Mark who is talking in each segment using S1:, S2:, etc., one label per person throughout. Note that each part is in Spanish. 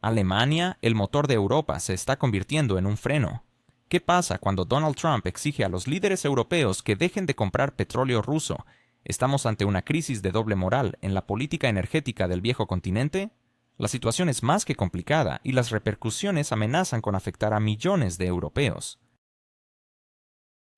S1: Alemania, el motor de Europa, se está convirtiendo en un freno. ¿Qué pasa cuando Donald Trump exige a los líderes europeos que dejen de comprar petróleo ruso? ¿Estamos ante una crisis de doble moral en la política energética del viejo continente? La situación es más que complicada y las repercusiones amenazan con afectar a millones de europeos.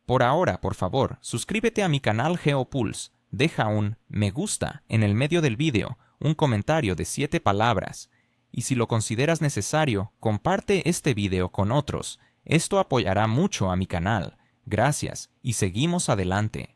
S1: Por ahora, por favor, suscríbete a mi canal GeoPulse, deja un me gusta en el medio del vídeo, un comentario de 7 palabras, y si lo consideras necesario, comparte este vídeo con otros. Esto apoyará mucho a mi canal. Gracias, y seguimos adelante.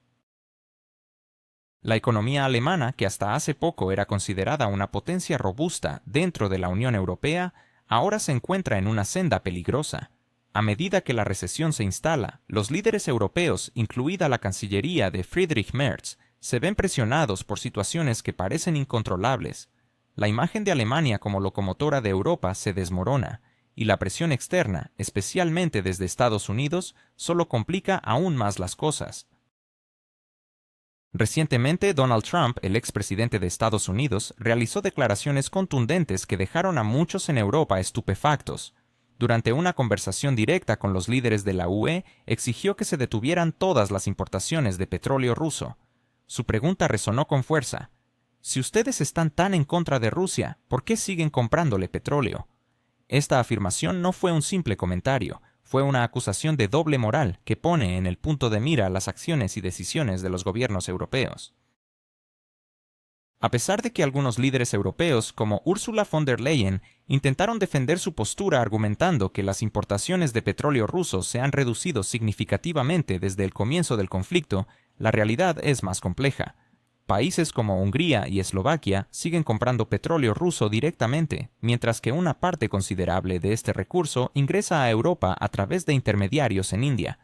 S1: La economía alemana, que hasta hace poco era considerada una potencia robusta dentro de la Unión Europea, ahora se encuentra en una senda peligrosa. A medida que la recesión se instala, los líderes europeos, incluida la Cancillería de Friedrich Merz, se ven presionados por situaciones que parecen incontrolables. La imagen de Alemania como locomotora de Europa se desmorona, y la presión externa, especialmente desde Estados Unidos, solo complica aún más las cosas. Recientemente, Donald Trump, el expresidente de Estados Unidos, realizó declaraciones contundentes que dejaron a muchos en Europa estupefactos. Durante una conversación directa con los líderes de la UE, exigió que se detuvieran todas las importaciones de petróleo ruso. Su pregunta resonó con fuerza. Si ustedes están tan en contra de Rusia, ¿por qué siguen comprándole petróleo? Esta afirmación no fue un simple comentario, fue una acusación de doble moral que pone en el punto de mira las acciones y decisiones de los gobiernos europeos. A pesar de que algunos líderes europeos, como Ursula von der Leyen, intentaron defender su postura argumentando que las importaciones de petróleo ruso se han reducido significativamente desde el comienzo del conflicto, la realidad es más compleja. Países como Hungría y Eslovaquia siguen comprando petróleo ruso directamente, mientras que una parte considerable de este recurso ingresa a Europa a través de intermediarios en India.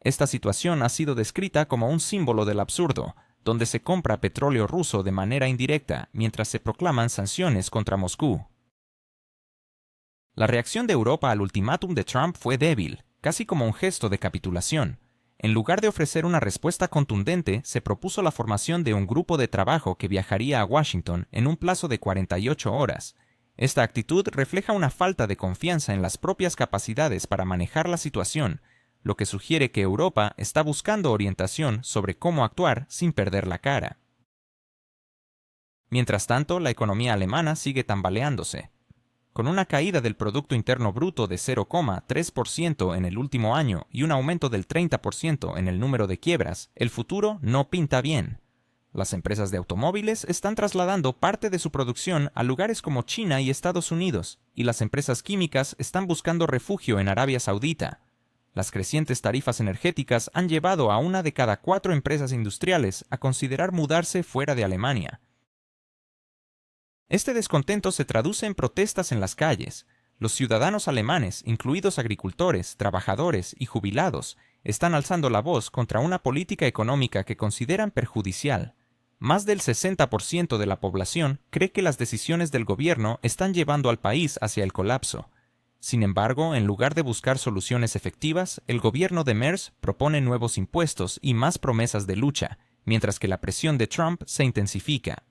S1: Esta situación ha sido descrita como un símbolo del absurdo, donde se compra petróleo ruso de manera indirecta mientras se proclaman sanciones contra Moscú. La reacción de Europa al ultimátum de Trump fue débil, casi como un gesto de capitulación. En lugar de ofrecer una respuesta contundente, se propuso la formación de un grupo de trabajo que viajaría a Washington en un plazo de 48 horas. Esta actitud refleja una falta de confianza en las propias capacidades para manejar la situación, lo que sugiere que Europa está buscando orientación sobre cómo actuar sin perder la cara. Mientras tanto, la economía alemana sigue tambaleándose. Con una caída del Producto Interno Bruto de 0,3% en el último año y un aumento del 30% en el número de quiebras, el futuro no pinta bien. Las empresas de automóviles están trasladando parte de su producción a lugares como China y Estados Unidos, y las empresas químicas están buscando refugio en Arabia Saudita. Las crecientes tarifas energéticas han llevado a 1 de cada 4 empresas industriales a considerar mudarse fuera de Alemania. Este descontento se traduce en protestas en las calles. Los ciudadanos alemanes, incluidos agricultores, trabajadores y jubilados, están alzando la voz contra una política económica que consideran perjudicial. Más del 60% de la población cree que las decisiones del gobierno están llevando al país hacia el colapso. Sin embargo, en lugar de buscar soluciones efectivas, el gobierno de Merz propone nuevos impuestos y más promesas de lucha, mientras que la presión de Trump se intensifica.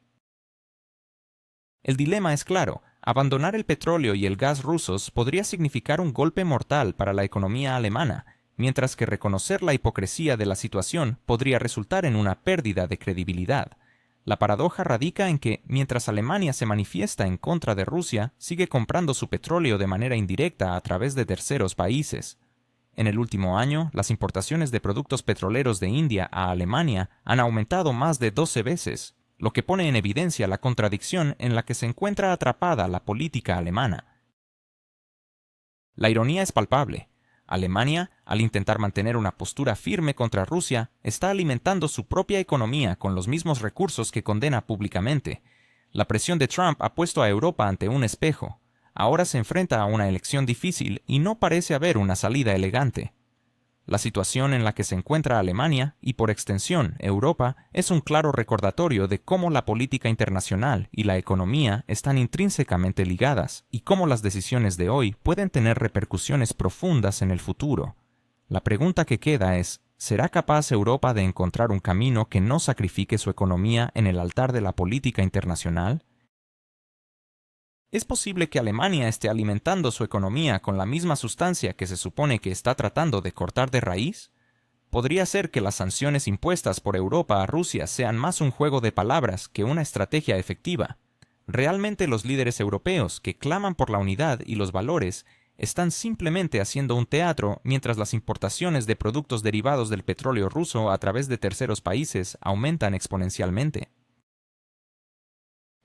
S1: El dilema es claro: abandonar el petróleo y el gas rusos podría significar un golpe mortal para la economía alemana, mientras que reconocer la hipocresía de la situación podría resultar en una pérdida de credibilidad. La paradoja radica en que, mientras Alemania se manifiesta en contra de Rusia, sigue comprando su petróleo de manera indirecta a través de terceros países. En el último año, las importaciones de productos petroleros de India a Alemania han aumentado más de 12 veces, lo que pone en evidencia la contradicción en la que se encuentra atrapada la política alemana. La ironía es palpable. Alemania, al intentar mantener una postura firme contra Rusia, está alimentando su propia economía con los mismos recursos que condena públicamente. La presión de Trump ha puesto a Europa ante un espejo. Ahora se enfrenta a una elección difícil y no parece haber una salida elegante. La situación en la que se encuentra Alemania, y por extensión Europa, es un claro recordatorio de cómo la política internacional y la economía están intrínsecamente ligadas y cómo las decisiones de hoy pueden tener repercusiones profundas en el futuro. La pregunta que queda es: ¿será capaz Europa de encontrar un camino que no sacrifique su economía en el altar de la política internacional? ¿Es posible que Alemania esté alimentando su economía con la misma sustancia que se supone que está tratando de cortar de raíz? Podría ser que las sanciones impuestas por Europa a Rusia sean más un juego de palabras que una estrategia efectiva. Realmente los líderes europeos que claman por la unidad y los valores están simplemente haciendo un teatro mientras las importaciones de productos derivados del petróleo ruso a través de terceros países aumentan exponencialmente.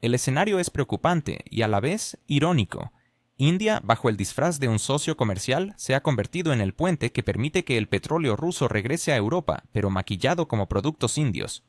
S1: El escenario es preocupante y a la vez irónico. India, bajo el disfraz de un socio comercial, se ha convertido en el puente que permite que el petróleo ruso regrese a Europa, pero maquillado como productos indios.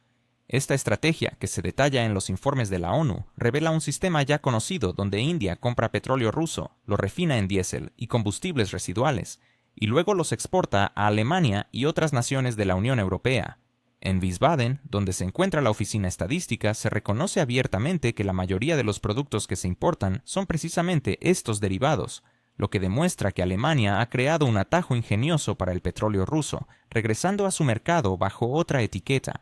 S1: Esta estrategia, que se detalla en los informes de la ONU, revela un sistema ya conocido donde India compra petróleo ruso, lo refina en diésel y combustibles residuales, y luego los exporta a Alemania y otras naciones de la Unión Europea. En Wiesbaden, donde se encuentra la oficina estadística, se reconoce abiertamente que la mayoría de los productos que se importan son precisamente estos derivados, lo que demuestra que Alemania ha creado un atajo ingenioso para el petróleo ruso, regresando a su mercado bajo otra etiqueta.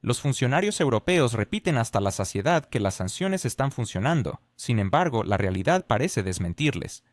S1: Los funcionarios europeos repiten hasta la saciedad que las sanciones están funcionando, sin embargo, la realidad parece desmentirles.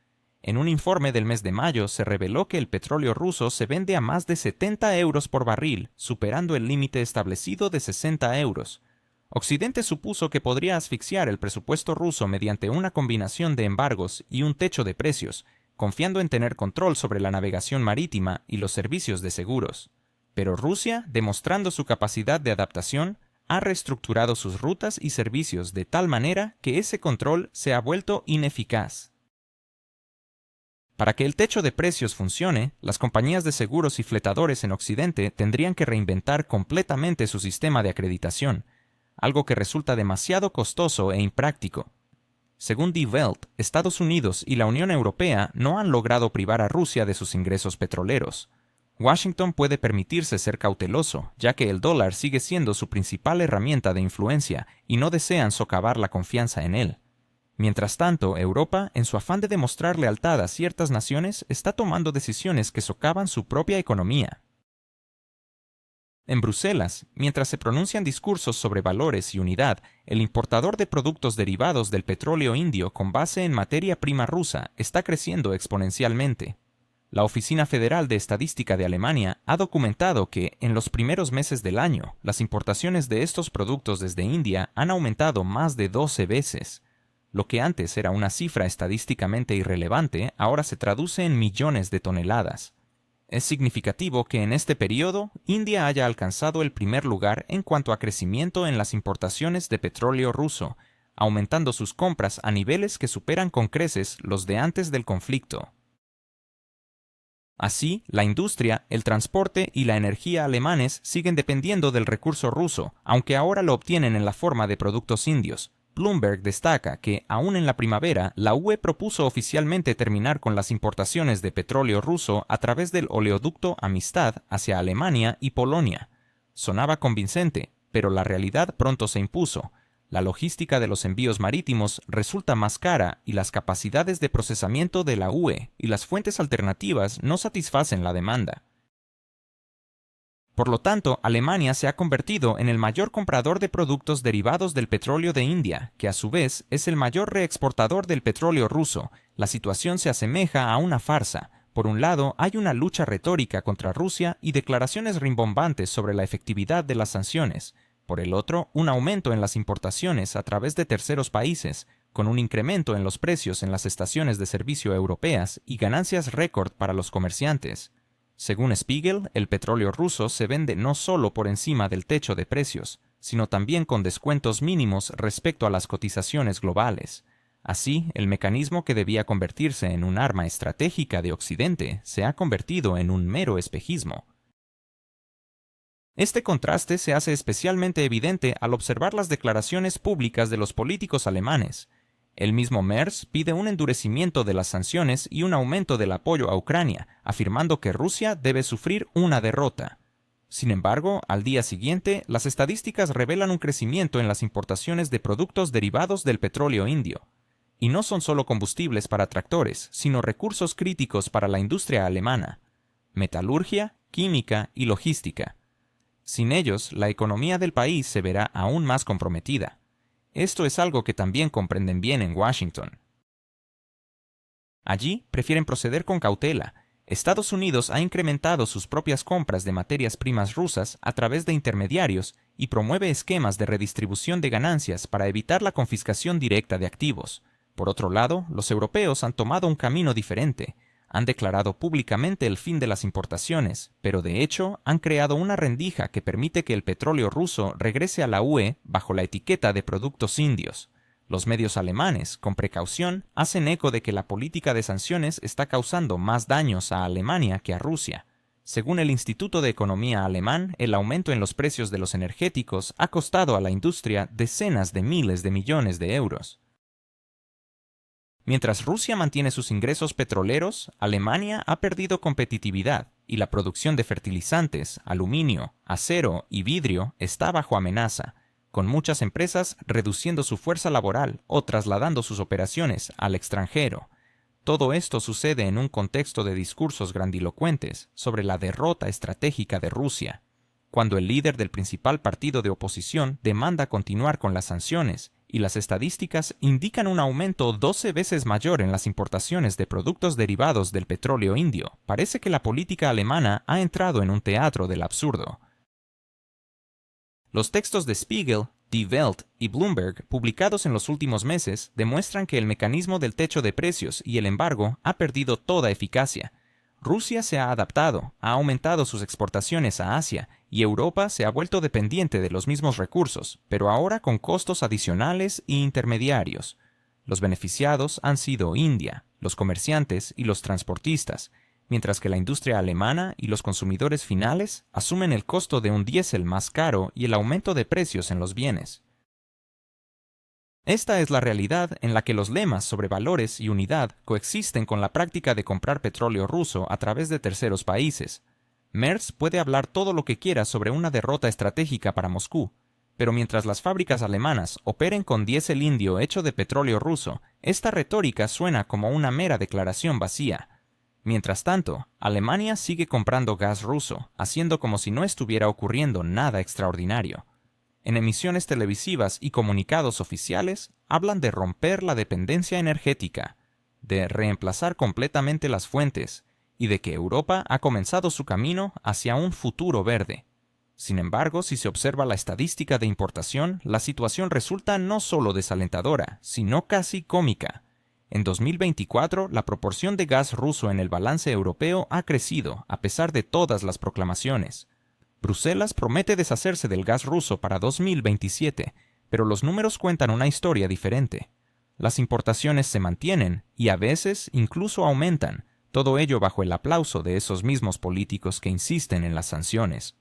S1: En un informe del mes de mayo se reveló que el petróleo ruso se vende a más de 70 euros por barril, superando el límite establecido de 60 euros. Occidente supuso que podría asfixiar el presupuesto ruso mediante una combinación de embargos y un techo de precios, confiando en tener control sobre la navegación marítima y los servicios de seguros. Pero Rusia, demostrando su capacidad de adaptación, ha reestructurado sus rutas y servicios de tal manera que ese control se ha vuelto ineficaz. Para que el techo de precios funcione, las compañías de seguros y fletadores en Occidente tendrían que reinventar completamente su sistema de acreditación, algo que resulta demasiado costoso e impráctico. Según Die Welt, Estados Unidos y la Unión Europea no han logrado privar a Rusia de sus ingresos petroleros. Washington puede permitirse ser cauteloso, ya que el dólar sigue siendo su principal herramienta de influencia y no desean socavar la confianza en él. Mientras tanto, Europa, en su afán de demostrar lealtad a ciertas naciones, está tomando decisiones que socavan su propia economía. En Bruselas, mientras se pronuncian discursos sobre valores y unidad, el importador de productos derivados del petróleo indio con base en materia prima rusa está creciendo exponencialmente. La Oficina Federal de Estadística de Alemania ha documentado que, en los primeros meses del año, las importaciones de estos productos desde India han aumentado más de 12 veces. Lo que antes era una cifra estadísticamente irrelevante, ahora se traduce en millones de toneladas. Es significativo que en este periodo, India haya alcanzado el primer lugar en cuanto a crecimiento en las importaciones de petróleo ruso, aumentando sus compras a niveles que superan con creces los de antes del conflicto. Así, la industria, el transporte y la energía alemanes siguen dependiendo del recurso ruso, aunque ahora lo obtienen en la forma de productos indios. Bloomberg destaca que, aún en la primavera, la UE propuso oficialmente terminar con las importaciones de petróleo ruso a través del oleoducto Amistad hacia Alemania y Polonia. Sonaba convincente, pero la realidad pronto se impuso. La logística de los envíos marítimos resulta más cara y las capacidades de procesamiento de la UE y las fuentes alternativas no satisfacen la demanda. Por lo tanto, Alemania se ha convertido en el mayor comprador de productos derivados del petróleo de India, que a su vez es el mayor reexportador del petróleo ruso. La situación se asemeja a una farsa. Por un lado, hay una lucha retórica contra Rusia y declaraciones rimbombantes sobre la efectividad de las sanciones. Por el otro, un aumento en las importaciones a través de terceros países, con un incremento en los precios en las estaciones de servicio europeas y ganancias récord para los comerciantes. Según Spiegel, el petróleo ruso se vende no solo por encima del techo de precios, sino también con descuentos mínimos respecto a las cotizaciones globales. Así, el mecanismo que debía convertirse en un arma estratégica de Occidente se ha convertido en un mero espejismo. Este contraste se hace especialmente evidente al observar las declaraciones públicas de los políticos alemanes. El mismo Merz pide un endurecimiento de las sanciones y un aumento del apoyo a Ucrania, afirmando que Rusia debe sufrir una derrota. Sin embargo, al día siguiente, las estadísticas revelan un crecimiento en las importaciones de productos derivados del petróleo indio. Y no son solo combustibles para tractores, sino recursos críticos para la industria alemana: metalurgia, química y logística. Sin ellos, la economía del país se verá aún más comprometida. Esto es algo que también comprenden bien en Washington. Allí prefieren proceder con cautela. Estados Unidos ha incrementado sus propias compras de materias primas rusas a través de intermediarios y promueve esquemas de redistribución de ganancias para evitar la confiscación directa de activos. Por otro lado, los europeos han tomado un camino diferente. Han declarado públicamente el fin de las importaciones, pero de hecho han creado una rendija que permite que el petróleo ruso regrese a la UE bajo la etiqueta de productos indios. Los medios alemanes, con precaución, hacen eco de que la política de sanciones está causando más daños a Alemania que a Rusia. Según el Instituto de Economía alemán, el aumento en los precios de los energéticos ha costado a la industria decenas de miles de millones de euros. Mientras Rusia mantiene sus ingresos petroleros, Alemania ha perdido competitividad y la producción de fertilizantes, aluminio, acero y vidrio está bajo amenaza, con muchas empresas reduciendo su fuerza laboral o trasladando sus operaciones al extranjero. Todo esto sucede en un contexto de discursos grandilocuentes sobre la derrota estratégica de Rusia, cuando el líder del principal partido de oposición demanda continuar con las sanciones y las estadísticas indican un aumento 12 veces mayor en las importaciones de productos derivados del petróleo indio. Parece que la política alemana ha entrado en un teatro del absurdo. Los textos de Spiegel, Die Welt y Bloomberg, publicados en los últimos meses, demuestran que el mecanismo del techo de precios y el embargo ha perdido toda eficacia. Rusia se ha adaptado, ha aumentado sus exportaciones a Asia y Europa se ha vuelto dependiente de los mismos recursos, pero ahora con costos adicionales e intermediarios. Los beneficiados han sido India, los comerciantes y los transportistas, mientras que la industria alemana y los consumidores finales asumen el costo de un diésel más caro y el aumento de precios en los bienes. Esta es la realidad en la que los lemas sobre valores y unidad coexisten con la práctica de comprar petróleo ruso a través de terceros países. Merz puede hablar todo lo que quiera sobre una derrota estratégica para Moscú, pero mientras las fábricas alemanas operen con diésel indio hecho de petróleo ruso, esta retórica suena como una mera declaración vacía. Mientras tanto, Alemania sigue comprando gas ruso, haciendo como si no estuviera ocurriendo nada extraordinario. En emisiones televisivas y comunicados oficiales, hablan de romper la dependencia energética, de reemplazar completamente las fuentes, y de que Europa ha comenzado su camino hacia un futuro verde. Sin embargo, si se observa la estadística de importación, la situación resulta no solo desalentadora, sino casi cómica. En 2024, la proporción de gas ruso en el balance europeo ha crecido, a pesar de todas las proclamaciones. Bruselas promete deshacerse del gas ruso para 2027, pero los números cuentan una historia diferente. Las importaciones se mantienen y a veces incluso aumentan, todo ello bajo el aplauso de esos mismos políticos que insisten en las sanciones.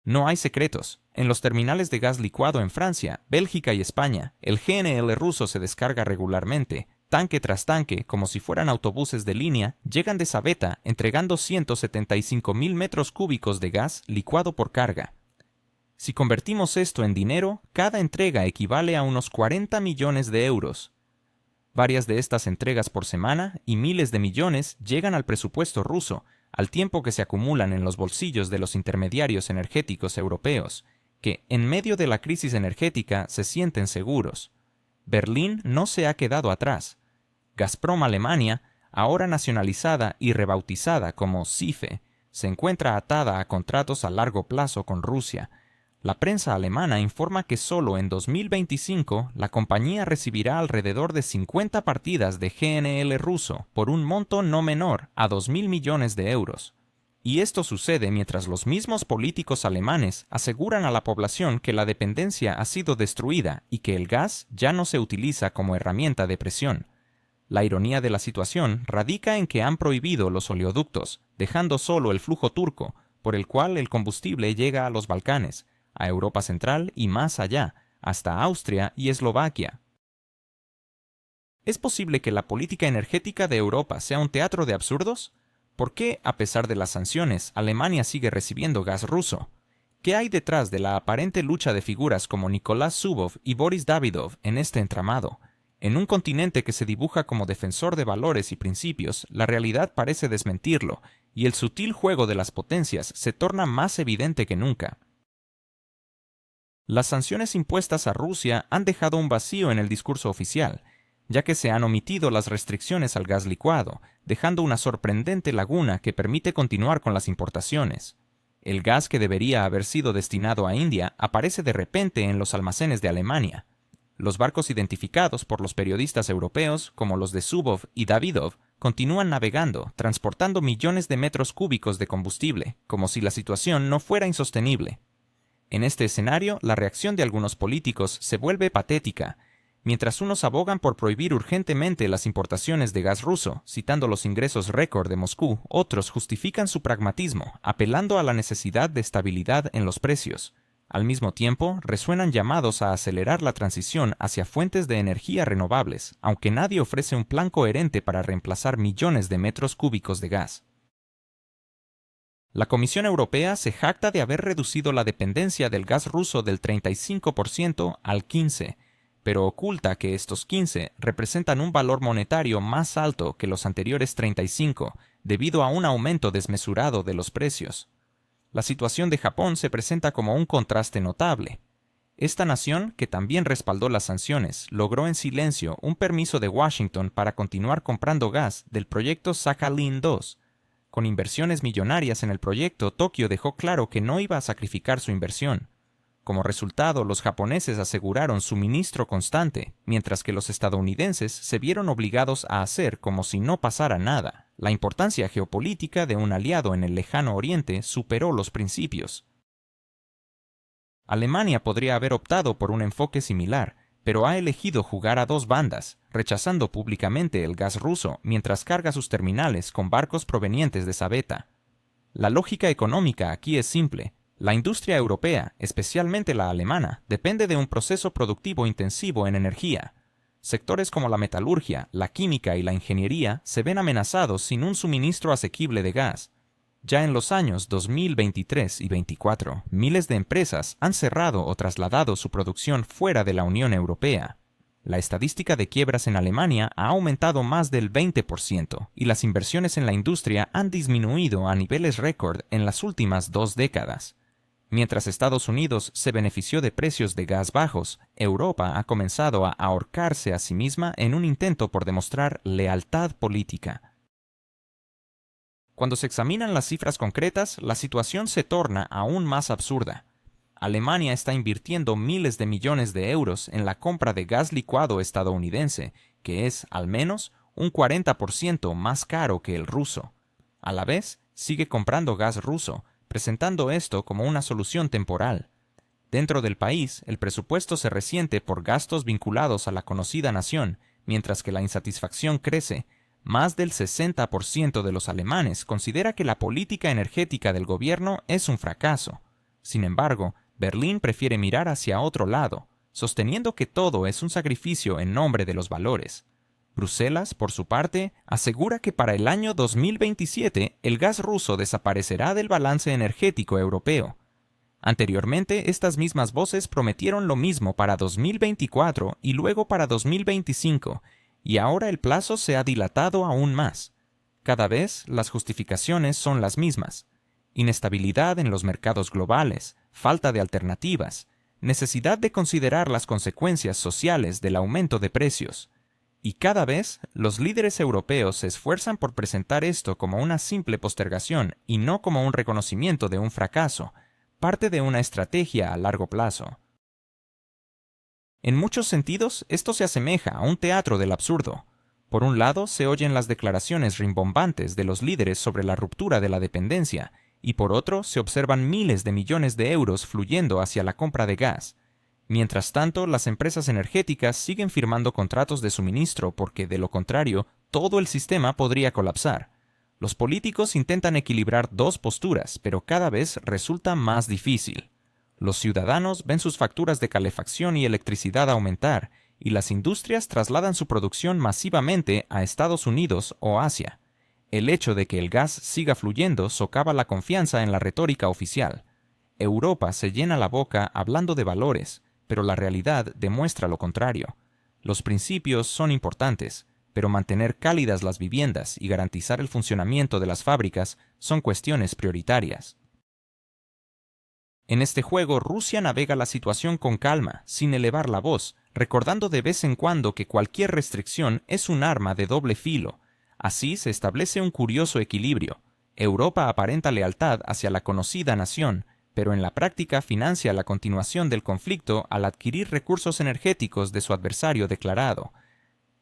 S1: No hay secretos. En los terminales de gas licuado en Francia, Bélgica y España, el GNL ruso se descarga regularmente. Tanque tras tanque, como si fueran autobuses de línea, llegan de Sabeta entregando 175.000 metros cúbicos de gas licuado por carga. Si convertimos esto en dinero, cada entrega equivale a unos 40 millones de euros. Varias de estas entregas por semana y miles de millones llegan al presupuesto ruso, al tiempo que se acumulan en los bolsillos de los intermediarios energéticos europeos, que, en medio de la crisis energética, se sienten seguros. Berlín no se ha quedado atrás. Gazprom Alemania, ahora nacionalizada y rebautizada como SIFE, se encuentra atada a contratos a largo plazo con Rusia. La prensa alemana informa que solo en 2025 la compañía recibirá alrededor de 50 partidas de GNL ruso por un monto no menor a 2.000 millones de euros. Y esto sucede mientras los mismos políticos alemanes aseguran a la población que la dependencia ha sido destruida y que el gas ya no se utiliza como herramienta de presión. La ironía de la situación radica en que han prohibido los oleoductos, dejando solo el flujo turco, por el cual el combustible llega a los Balcanes, a Europa Central y más allá, hasta Austria y Eslovaquia. ¿Es posible que la política energética de Europa sea un teatro de absurdos? ¿Por qué, a pesar de las sanciones, Alemania sigue recibiendo gas ruso? ¿Qué hay detrás de la aparente lucha de figuras como Nikolás Zubov y Boris Davidov en este entramado? En un continente que se dibuja como defensor de valores y principios, la realidad parece desmentirlo, y el sutil juego de las potencias se torna más evidente que nunca. Las sanciones impuestas a Rusia han dejado un vacío en el discurso oficial, ya que se han omitido las restricciones al gas licuado, dejando una sorprendente laguna que permite continuar con las importaciones. El gas que debería haber sido destinado a India aparece de repente en los almacenes de Alemania. Los barcos identificados por los periodistas europeos, como los de Zubov y Davidov, continúan navegando, transportando millones de metros cúbicos de combustible, como si la situación no fuera insostenible. En este escenario, la reacción de algunos políticos se vuelve patética. Mientras unos abogan por prohibir urgentemente las importaciones de gas ruso, citando los ingresos récord de Moscú, otros justifican su pragmatismo, apelando a la necesidad de estabilidad en los precios. Al mismo tiempo, resuenan llamados a acelerar la transición hacia fuentes de energía renovables, aunque nadie ofrece un plan coherente para reemplazar millones de metros cúbicos de gas. La Comisión Europea se jacta de haber reducido la dependencia del gas ruso del 35% al 15%, pero oculta que estos 15 representan un valor monetario más alto que los anteriores 35, debido a un aumento desmesurado de los precios. La situación de Japón se presenta como un contraste notable. Esta nación, que también respaldó las sanciones, logró en silencio un permiso de Washington para continuar comprando gas del proyecto Sakhalin-2. Con inversiones millonarias en el proyecto, Tokio dejó claro que no iba a sacrificar su inversión. Como resultado, los japoneses aseguraron suministro constante, mientras que los estadounidenses se vieron obligados a hacer como si no pasara nada. La importancia geopolítica de un aliado en el lejano oriente superó los principios. Alemania podría haber optado por un enfoque similar, pero ha elegido jugar a dos bandas, rechazando públicamente el gas ruso mientras carga sus terminales con barcos provenientes de Sabeta. La lógica económica aquí es simple. La industria europea, especialmente la alemana, depende de un proceso productivo intensivo en energía. Sectores como la metalurgia, la química y la ingeniería se ven amenazados sin un suministro asequible de gas. Ya en los años 2023 y 2024, miles de empresas han cerrado o trasladado su producción fuera de la Unión Europea. La estadística de quiebras en Alemania ha aumentado más del 20% y las inversiones en la industria han disminuido a niveles récord en las últimas 2 décadas. Mientras Estados Unidos se benefició de precios de gas bajos, Europa ha comenzado a ahorcarse a sí misma en un intento por demostrar lealtad política. Cuando se examinan las cifras concretas, la situación se torna aún más absurda. Alemania está invirtiendo miles de millones de euros en la compra de gas licuado estadounidense, que es, al menos, un 40% más caro que el ruso. A la vez, sigue comprando gas ruso, presentando esto como una solución temporal. Dentro del país, el presupuesto se resiente por gastos vinculados a la conocida nación, mientras que la insatisfacción crece. Más del 60% de los alemanes considera que la política energética del gobierno es un fracaso. Sin embargo, Berlín prefiere mirar hacia otro lado, sosteniendo que todo es un sacrificio en nombre de los valores. Bruselas, por su parte, asegura que para el año 2027 el gas ruso desaparecerá del balance energético europeo. Anteriormente, estas mismas voces prometieron lo mismo para 2024 y luego para 2025, y ahora el plazo se ha dilatado aún más. Cada vez las justificaciones son las mismas: inestabilidad en los mercados globales, falta de alternativas, necesidad de considerar las consecuencias sociales del aumento de precios. Y cada vez los líderes europeos se esfuerzan por presentar esto como una simple postergación y no como un reconocimiento de un fracaso, parte de una estrategia a largo plazo. En muchos sentidos, esto se asemeja a un teatro del absurdo. Por un lado, se oyen las declaraciones rimbombantes de los líderes sobre la ruptura de la dependencia, y por otro, se observan miles de millones de euros fluyendo hacia la compra de gas. Mientras tanto, las empresas energéticas siguen firmando contratos de suministro porque, de lo contrario, todo el sistema podría colapsar. Los políticos intentan equilibrar dos posturas, pero cada vez resulta más difícil. Los ciudadanos ven sus facturas de calefacción y electricidad aumentar, y las industrias trasladan su producción masivamente a Estados Unidos o Asia. El hecho de que el gas siga fluyendo socava la confianza en la retórica oficial. Europa se llena la boca hablando de valores, pero la realidad demuestra lo contrario. Los principios son importantes, pero mantener cálidas las viviendas y garantizar el funcionamiento de las fábricas son cuestiones prioritarias. En este juego, Rusia navega la situación con calma, sin elevar la voz, recordando de vez en cuando que cualquier restricción es un arma de doble filo. Así se establece un curioso equilibrio. Europa aparenta lealtad hacia la conocida nación, pero en la práctica financia la continuación del conflicto al adquirir recursos energéticos de su adversario declarado.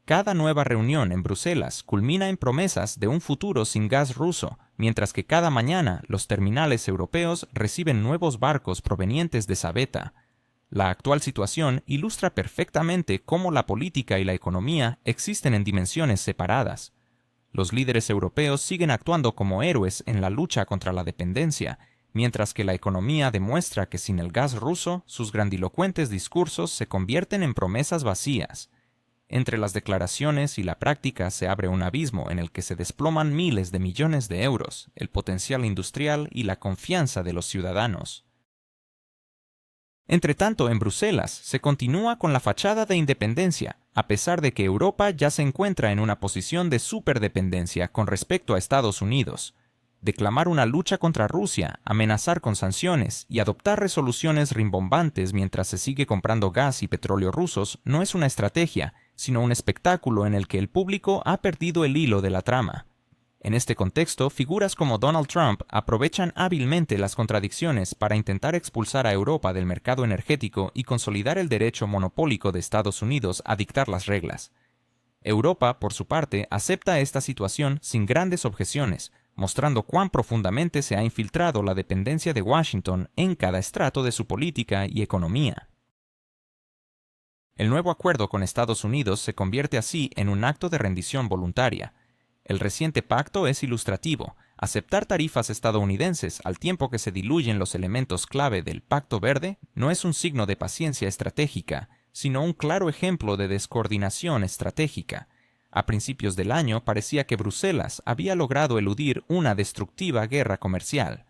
S1: Cada nueva reunión en Bruselas culmina en promesas de un futuro sin gas ruso, mientras que cada mañana los terminales europeos reciben nuevos barcos provenientes de Sabeta. La actual situación ilustra perfectamente cómo la política y la economía existen en dimensiones separadas. Los líderes europeos siguen actuando como héroes en la lucha contra la dependencia, mientras que la economía demuestra que sin el gas ruso, sus grandilocuentes discursos se convierten en promesas vacías. Entre las declaraciones y la práctica se abre un abismo en el que se desploman miles de millones de euros, el potencial industrial y la confianza de los ciudadanos. Entretanto, en Bruselas se continúa con la fachada de independencia, a pesar de que Europa ya se encuentra en una posición de superdependencia con respecto a Estados Unidos. Declamar una lucha contra Rusia, amenazar con sanciones y adoptar resoluciones rimbombantes mientras se sigue comprando gas y petróleo rusos no es una estrategia, sino un espectáculo en el que el público ha perdido el hilo de la trama. En este contexto, figuras como Donald Trump aprovechan hábilmente las contradicciones para intentar expulsar a Europa del mercado energético y consolidar el derecho monopólico de Estados Unidos a dictar las reglas. Europa, por su parte, acepta esta situación sin grandes objeciones, mostrando cuán profundamente se ha infiltrado la dependencia de Washington en cada estrato de su política y economía. El nuevo acuerdo con Estados Unidos se convierte así en un acto de rendición voluntaria. El reciente pacto es ilustrativo. Aceptar tarifas estadounidenses al tiempo que se diluyen los elementos clave del Pacto Verde no es un signo de paciencia estratégica, sino un claro ejemplo de descoordinación estratégica. A principios del año parecía que Bruselas había logrado eludir una destructiva guerra comercial.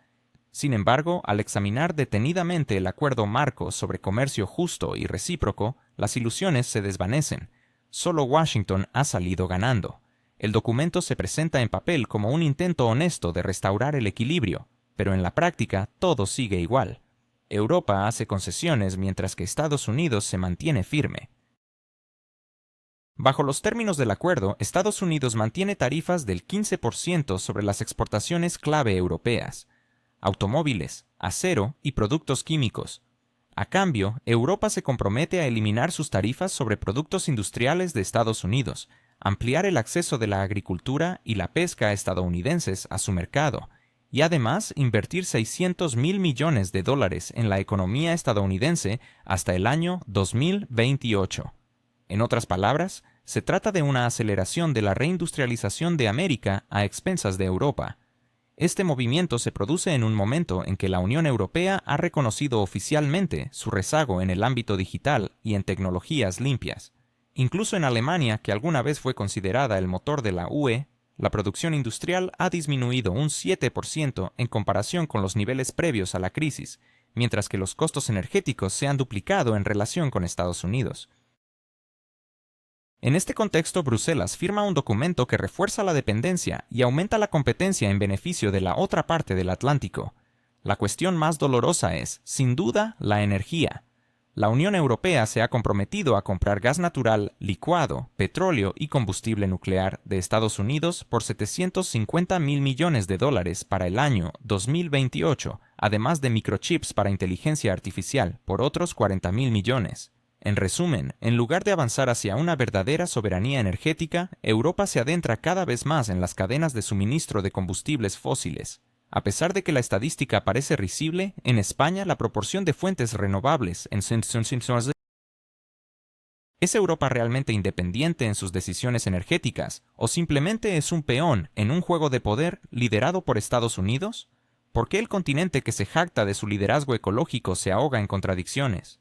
S1: Sin embargo, al examinar detenidamente el acuerdo marco sobre comercio justo y recíproco, las ilusiones se desvanecen. Solo Washington ha salido ganando. El documento se presenta en papel como un intento honesto de restaurar el equilibrio, pero en la práctica todo sigue igual. Europa hace concesiones mientras que Estados Unidos se mantiene firme. Bajo los términos del acuerdo, Estados Unidos mantiene tarifas del 15% sobre las exportaciones clave europeas: automóviles, acero y productos químicos. A cambio, Europa se compromete a eliminar sus tarifas sobre productos industriales de Estados Unidos, ampliar el acceso de la agricultura y la pesca estadounidenses a su mercado, y además invertir $600 mil millones en la economía estadounidense hasta el año 2028. En otras palabras, se trata de una aceleración de la reindustrialización de América a expensas de Europa. Este movimiento se produce en un momento en que la Unión Europea ha reconocido oficialmente su rezago en el ámbito digital y en tecnologías limpias. Incluso en Alemania, que alguna vez fue considerada el motor de la UE, la producción industrial ha disminuido un 7% en comparación con los niveles previos a la crisis, mientras que los costos energéticos se han duplicado en relación con Estados Unidos. En este contexto, Bruselas firma un documento que refuerza la dependencia y aumenta la competencia en beneficio de la otra parte del Atlántico. La cuestión más dolorosa es, sin duda, la energía. La Unión Europea se ha comprometido a comprar gas natural, licuado, petróleo y combustible nuclear de Estados Unidos por $750 mil millones para el año 2028, además de microchips para inteligencia artificial por otros 40 mil millones. En resumen, en lugar de avanzar hacia una verdadera soberanía energética, Europa se adentra cada vez más en las cadenas de suministro de combustibles fósiles. A pesar de que la estadística parece risible, en España la proporción de fuentes renovables en ¿Es Europa realmente independiente en sus decisiones energéticas o simplemente es un peón en un juego de poder liderado por Estados Unidos? ¿Por qué el continente que se jacta de su liderazgo ecológico se ahoga en contradicciones?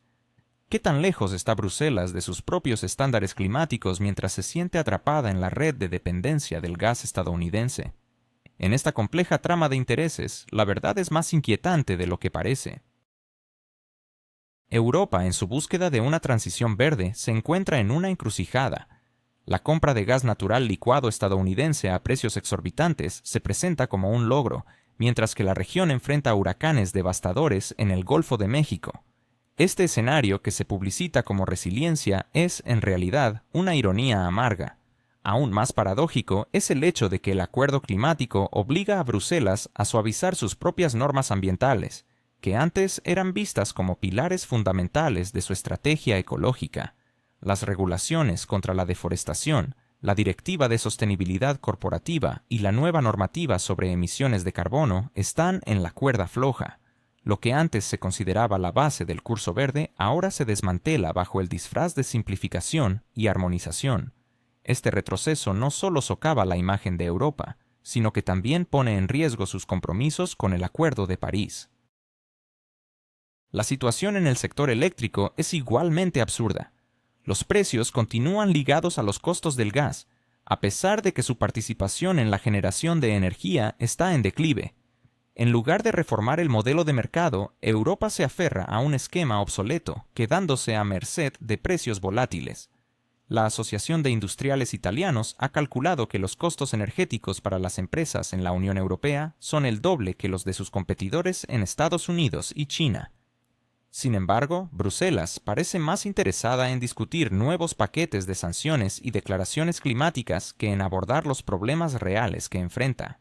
S1: ¿Qué tan lejos está Bruselas de sus propios estándares climáticos mientras se siente atrapada en la red de dependencia del gas estadounidense? En esta compleja trama de intereses, la verdad es más inquietante de lo que parece. Europa, en su búsqueda de una transición verde, se encuentra en una encrucijada. La compra de gas natural licuado estadounidense a precios exorbitantes se presenta como un logro, mientras que la región enfrenta huracanes devastadores en el Golfo de México. Este escenario, que se publicita como resiliencia, es, en realidad, una ironía amarga. Aún más paradójico es el hecho de que el acuerdo climático obliga a Bruselas a suavizar sus propias normas ambientales, que antes eran vistas como pilares fundamentales de su estrategia ecológica. Las regulaciones contra la deforestación, la Directiva de Sostenibilidad Corporativa y la nueva normativa sobre emisiones de carbono están en la cuerda floja. Lo que antes se consideraba la base del curso verde ahora se desmantela bajo el disfraz de simplificación y armonización. Este retroceso no solo socava la imagen de Europa, sino que también pone en riesgo sus compromisos con el Acuerdo de París. La situación en el sector eléctrico es igualmente absurda. Los precios continúan ligados a los costos del gas, a pesar de que su participación en la generación de energía está en declive. En lugar de reformar el modelo de mercado, Europa se aferra a un esquema obsoleto, quedándose a merced de precios volátiles. La Asociación de Industriales Italianos ha calculado que los costos energéticos para las empresas en la Unión Europea son el doble que los de sus competidores en Estados Unidos y China. Sin embargo, Bruselas parece más interesada en discutir nuevos paquetes de sanciones y declaraciones climáticas que en abordar los problemas reales que enfrenta.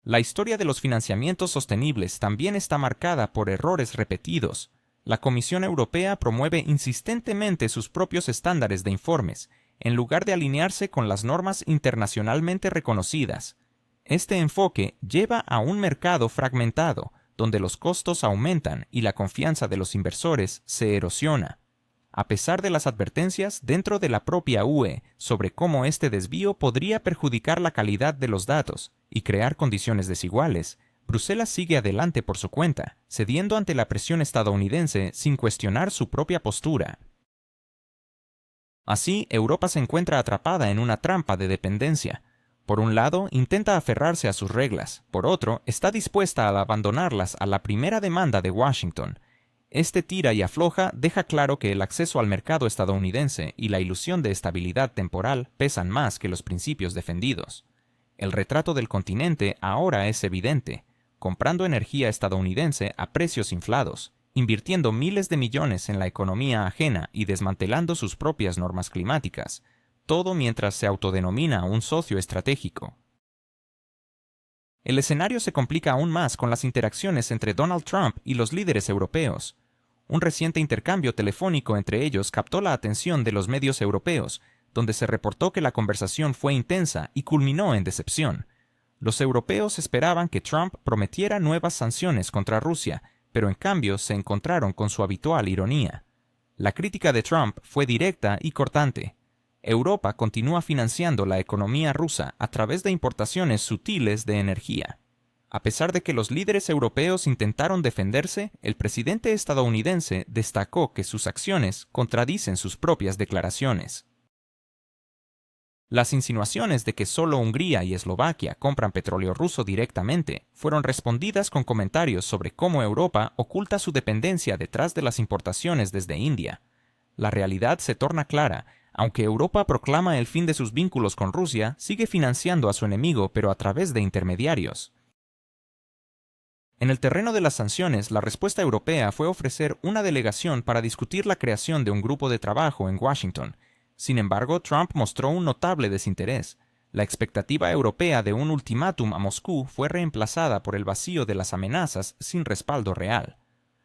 S1: La historia de los financiamientos sostenibles también está marcada por errores repetidos. La Comisión Europea promueve insistentemente sus propios estándares de informes, en lugar de alinearse con las normas internacionalmente reconocidas. Este enfoque lleva a un mercado fragmentado, donde los costos aumentan y la confianza de los inversores se erosiona. A pesar de las advertencias dentro de la propia UE sobre cómo este desvío podría perjudicar la calidad de los datos y crear condiciones desiguales, Bruselas sigue adelante por su cuenta, cediendo ante la presión estadounidense sin cuestionar su propia postura. Así, Europa se encuentra atrapada en una trampa de dependencia. Por un lado, intenta aferrarse a sus reglas, por otro, está dispuesta a abandonarlas a la primera demanda de Washington. Este tira y afloja deja claro que el acceso al mercado estadounidense y la ilusión de estabilidad temporal pesan más que los principios defendidos. El retrato del continente ahora es evidente, comprando energía estadounidense a precios inflados, invirtiendo miles de millones en la economía ajena y desmantelando sus propias normas climáticas, todo mientras se autodenomina un socio estratégico. El escenario se complica aún más con las interacciones entre Donald Trump y los líderes europeos. Un reciente intercambio telefónico entre ellos captó la atención de los medios europeos, donde se reportó que la conversación fue intensa y culminó en decepción. Los europeos esperaban que Trump prometiera nuevas sanciones contra Rusia, pero en cambio se encontraron con su habitual ironía. La crítica de Trump fue directa y cortante. Europa continúa financiando la economía rusa a través de importaciones sutiles de energía. A pesar de que los líderes europeos intentaron defenderse, el presidente estadounidense destacó que sus acciones contradicen sus propias declaraciones. Las insinuaciones de que solo Hungría y Eslovaquia compran petróleo ruso directamente fueron respondidas con comentarios sobre cómo Europa oculta su dependencia detrás de las importaciones desde India. La realidad se torna clara. Aunque Europa proclama el fin de sus vínculos con Rusia, sigue financiando a su enemigo, pero a través de intermediarios. En el terreno de las sanciones, la respuesta europea fue ofrecer una delegación para discutir la creación de un grupo de trabajo en Washington. Sin embargo, Trump mostró un notable desinterés. La expectativa europea de un ultimátum a Moscú fue reemplazada por el vacío de las amenazas sin respaldo real.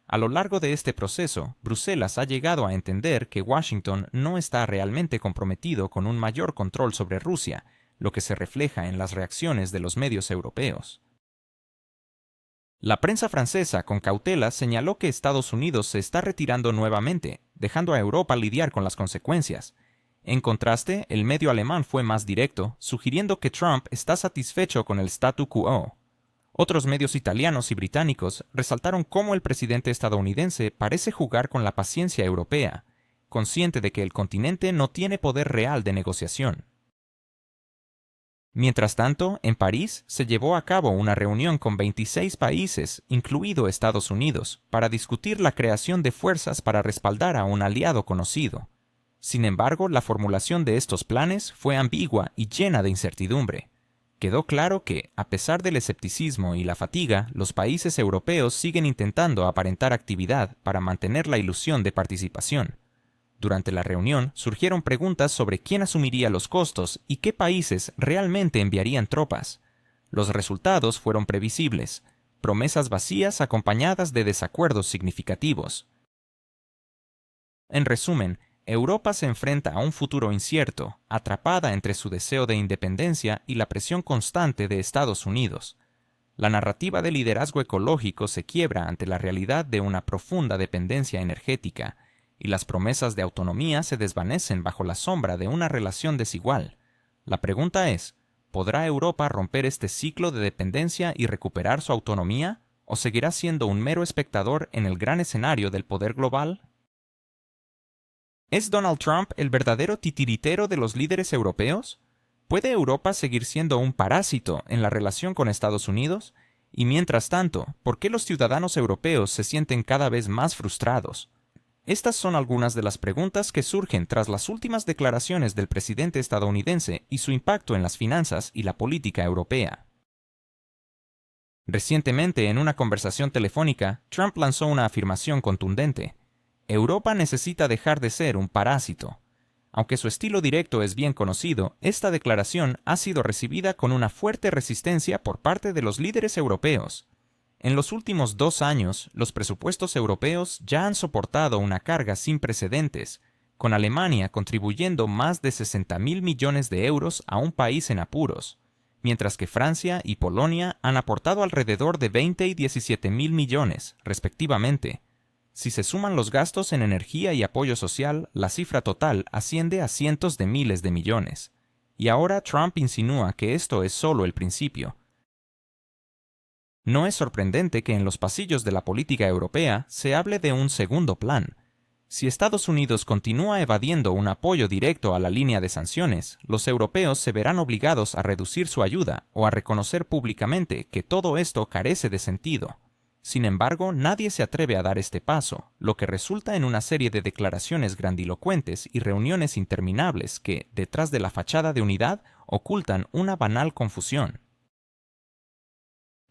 S1: A lo largo de este proceso, Bruselas ha llegado a entender que Washington no está realmente comprometido con un mayor control sobre Rusia, lo que se refleja en las reacciones de los medios europeos. La prensa francesa con cautela señaló que Estados Unidos se está retirando nuevamente, dejando a Europa lidiar con las consecuencias. En contraste, el medio alemán fue más directo, sugiriendo que Trump está satisfecho con el statu quo. Otros medios italianos y británicos resaltaron cómo el presidente estadounidense parece jugar con la paciencia europea, consciente de que el continente no tiene poder real de negociación. Mientras tanto, en París se llevó a cabo una reunión con 26 países, incluido Estados Unidos, para discutir la creación de fuerzas para respaldar a un aliado conocido. Sin embargo, la formulación de estos planes fue ambigua y llena de incertidumbre. Quedó claro que, a pesar del escepticismo y la fatiga, los países europeos siguen intentando aparentar actividad para mantener la ilusión de participación. Durante la reunión surgieron preguntas sobre quién asumiría los costos y qué países realmente enviarían tropas. Los resultados fueron previsibles: promesas vacías acompañadas de desacuerdos significativos. En resumen, Europa se enfrenta a un futuro incierto, atrapada entre su deseo de independencia y la presión constante de Estados Unidos. La narrativa de liderazgo ecológico se quiebra ante la realidad de una profunda dependencia energética, y las promesas de autonomía se desvanecen bajo la sombra de una relación desigual. La pregunta es: ¿podrá Europa romper este ciclo de dependencia y recuperar su autonomía? ¿O seguirá siendo un mero espectador en el gran escenario del poder global? ¿Es Donald Trump el verdadero titiritero de los líderes europeos? ¿Puede Europa seguir siendo un parásito en la relación con Estados Unidos? Y mientras tanto, ¿por qué los ciudadanos europeos se sienten cada vez más frustrados? Estas son algunas de las preguntas que surgen tras las últimas declaraciones del presidente estadounidense y su impacto en las finanzas y la política europea. Recientemente, en una conversación telefónica, Trump lanzó una afirmación contundente: Europa necesita dejar de ser un parásito. Aunque su estilo directo es bien conocido, esta declaración ha sido recibida con una fuerte resistencia por parte de los líderes europeos. En los últimos 2 años, los presupuestos europeos ya han soportado una carga sin precedentes, con Alemania contribuyendo más de 60.000 millones de euros a un país en apuros, mientras que Francia y Polonia han aportado alrededor de 20 y 17.000 millones, respectivamente. Si se suman los gastos en energía y apoyo social, la cifra total asciende a cientos de miles de millones. Y ahora Trump insinúa que esto es solo el principio. No es sorprendente que en los pasillos de la política europea se hable de un segundo plan. Si Estados Unidos continúa evadiendo un apoyo directo a la línea de sanciones, los europeos se verán obligados a reducir su ayuda o a reconocer públicamente que todo esto carece de sentido. Sin embargo, nadie se atreve a dar este paso, lo que resulta en una serie de declaraciones grandilocuentes y reuniones interminables que, detrás de la fachada de unidad, ocultan una banal confusión.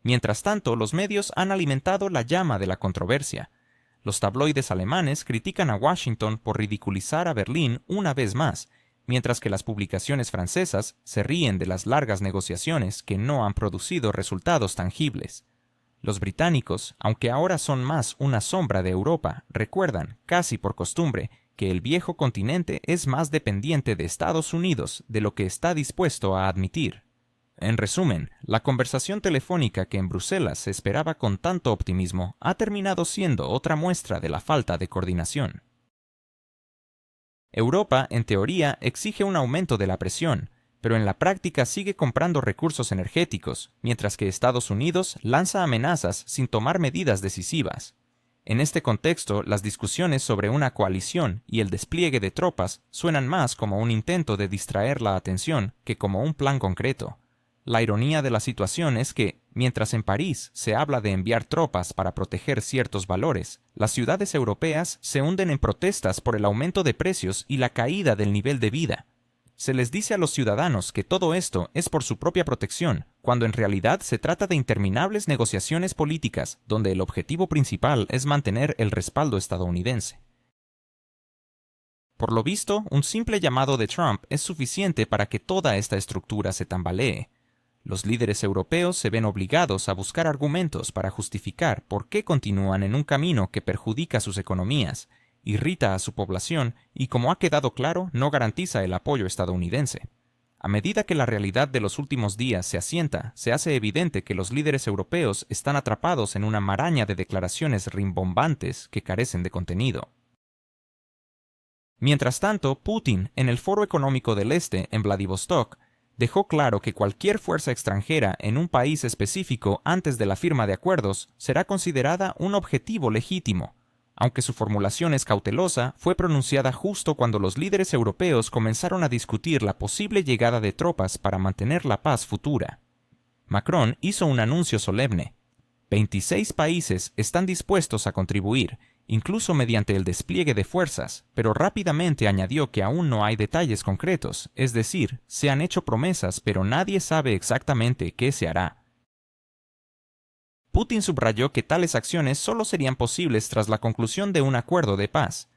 S1: Mientras tanto, los medios han alimentado la llama de la controversia. Los tabloides alemanes critican a Washington por ridiculizar a Berlín una vez más, mientras que las publicaciones francesas se ríen de las largas negociaciones que no han producido resultados tangibles. Los británicos, aunque ahora son más una sombra de Europa, recuerdan, casi por costumbre, que el viejo continente es más dependiente de Estados Unidos de lo que está dispuesto a admitir. En resumen, la conversación telefónica que en Bruselas se esperaba con tanto optimismo ha terminado siendo otra muestra de la falta de coordinación. Europa, en teoría, exige un aumento de la presión, pero en la práctica sigue comprando recursos energéticos, mientras que Estados Unidos lanza amenazas sin tomar medidas decisivas. En este contexto, las discusiones sobre una coalición y el despliegue de tropas suenan más como un intento de distraer la atención que como un plan concreto. La ironía de la situación es que, mientras en París se habla de enviar tropas para proteger ciertos valores, las ciudades europeas se hunden en protestas por el aumento de precios y la caída del nivel de vida. Se les dice a los ciudadanos que todo esto es por su propia protección, cuando en realidad se trata de interminables negociaciones políticas donde el objetivo principal es mantener el respaldo estadounidense. Por lo visto, un simple llamado de Trump es suficiente para que toda esta estructura se tambalee. Los líderes europeos se ven obligados a buscar argumentos para justificar por qué continúan en un camino que perjudica sus economías, irrita a su población y, como ha quedado claro, no garantiza el apoyo estadounidense. A medida que la realidad de los últimos días se asienta, se hace evidente que los líderes europeos están atrapados en una maraña de declaraciones rimbombantes que carecen de contenido. Mientras tanto, Putin, en el Foro Económico del Este, en Vladivostok, dejó claro que cualquier fuerza extranjera en un país específico antes de la firma de acuerdos será considerada un objetivo legítimo. Aunque su formulación es cautelosa, fue pronunciada justo cuando los líderes europeos comenzaron a discutir la posible llegada de tropas para mantener la paz futura. Macron hizo un anuncio solemne: 26 países están dispuestos a contribuir, incluso mediante el despliegue de fuerzas, pero rápidamente añadió que aún no hay detalles concretos, es decir, se han hecho promesas, pero nadie sabe exactamente qué se hará. Putin subrayó que tales acciones solo serían posibles tras la conclusión de un acuerdo de paz.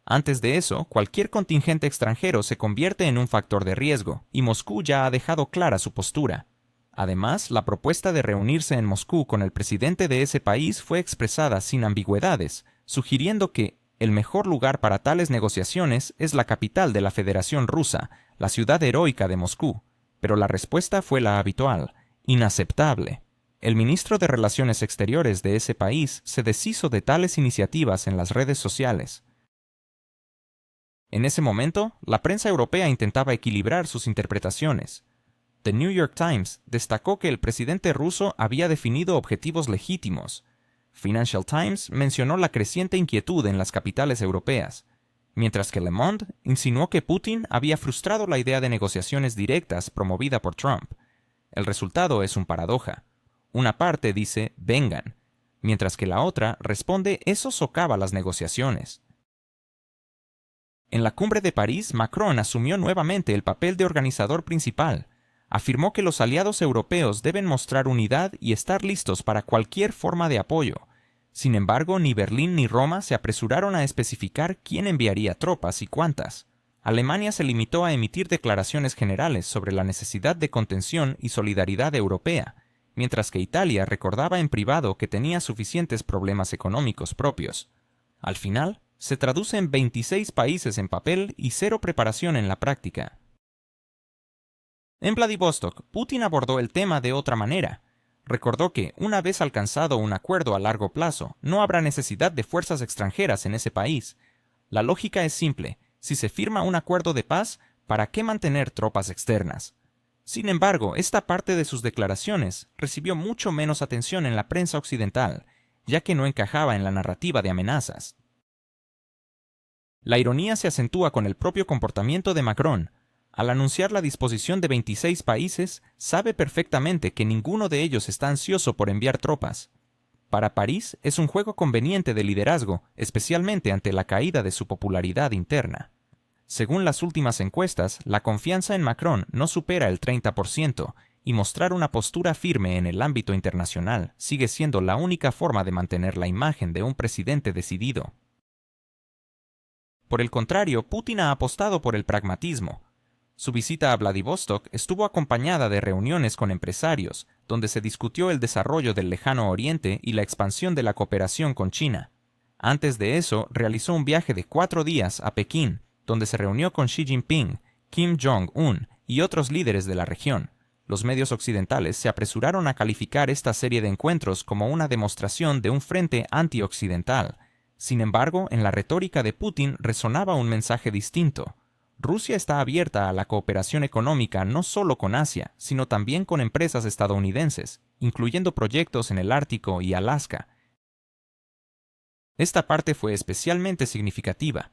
S1: Antes de eso, cualquier contingente extranjero se convierte en un factor de riesgo, y Moscú ya ha dejado clara su postura. Además, la propuesta de reunirse en Moscú con el presidente de ese país fue expresada sin ambigüedades, sugiriendo que el mejor lugar para tales negociaciones es la capital de la Federación Rusa, la ciudad heroica de Moscú. Pero la respuesta fue la habitual: inaceptable. El ministro de Relaciones Exteriores de ese país se deshizo de tales iniciativas en las redes sociales. En ese momento, la prensa europea intentaba equilibrar sus interpretaciones. The New York Times destacó que el presidente ruso había definido objetivos legítimos. Financial Times mencionó la creciente inquietud en las capitales europeas, mientras que Le Monde insinuó que Putin había frustrado la idea de negociaciones directas promovida por Trump. El resultado es una paradoja. Una parte dice «vengan», mientras que la otra responde «eso socava las negociaciones». En la cumbre de París, Macron asumió nuevamente el papel de organizador principal. Afirmó que los aliados europeos deben mostrar unidad y estar listos para cualquier forma de apoyo. Sin embargo, ni Berlín ni Roma se apresuraron a especificar quién enviaría tropas y cuántas. Alemania se limitó a emitir declaraciones generales sobre la necesidad de contención y solidaridad europea, mientras que Italia recordaba en privado que tenía suficientes problemas económicos propios. Al final, se traduce en 26 países en papel y cero preparación en la práctica. En Vladivostok, Putin abordó el tema de otra manera. Recordó que, una vez alcanzado un acuerdo a largo plazo, no habrá necesidad de fuerzas extranjeras en ese país. La lógica es simple: si se firma un acuerdo de paz, ¿para qué mantener tropas externas? Sin embargo, esta parte de sus declaraciones recibió mucho menos atención en la prensa occidental, ya que no encajaba en la narrativa de amenazas. La ironía se acentúa con el propio comportamiento de Macron. Al anunciar la disposición de 26 países, sabe perfectamente que ninguno de ellos está ansioso por enviar tropas. Para París es un juego conveniente de liderazgo, especialmente ante la caída de su popularidad interna. Según las últimas encuestas, la confianza en Macron no supera el 30%, y mostrar una postura firme en el ámbito internacional sigue siendo la única forma de mantener la imagen de un presidente decidido. Por el contrario, Putin ha apostado por el pragmatismo. Su visita a Vladivostok estuvo acompañada de reuniones con empresarios, donde se discutió el desarrollo del Lejano Oriente y la expansión de la cooperación con China. Antes de eso, realizó un viaje de 4 días a Pekín, donde se reunió con Xi Jinping, Kim Jong-un y otros líderes de la región. Los medios occidentales se apresuraron a calificar esta serie de encuentros como una demostración de un frente antioccidental. Sin embargo, en la retórica de Putin resonaba un mensaje distinto. Rusia está abierta a la cooperación económica no solo con Asia, sino también con empresas estadounidenses, incluyendo proyectos en el Ártico y Alaska. Esta parte fue especialmente significativa.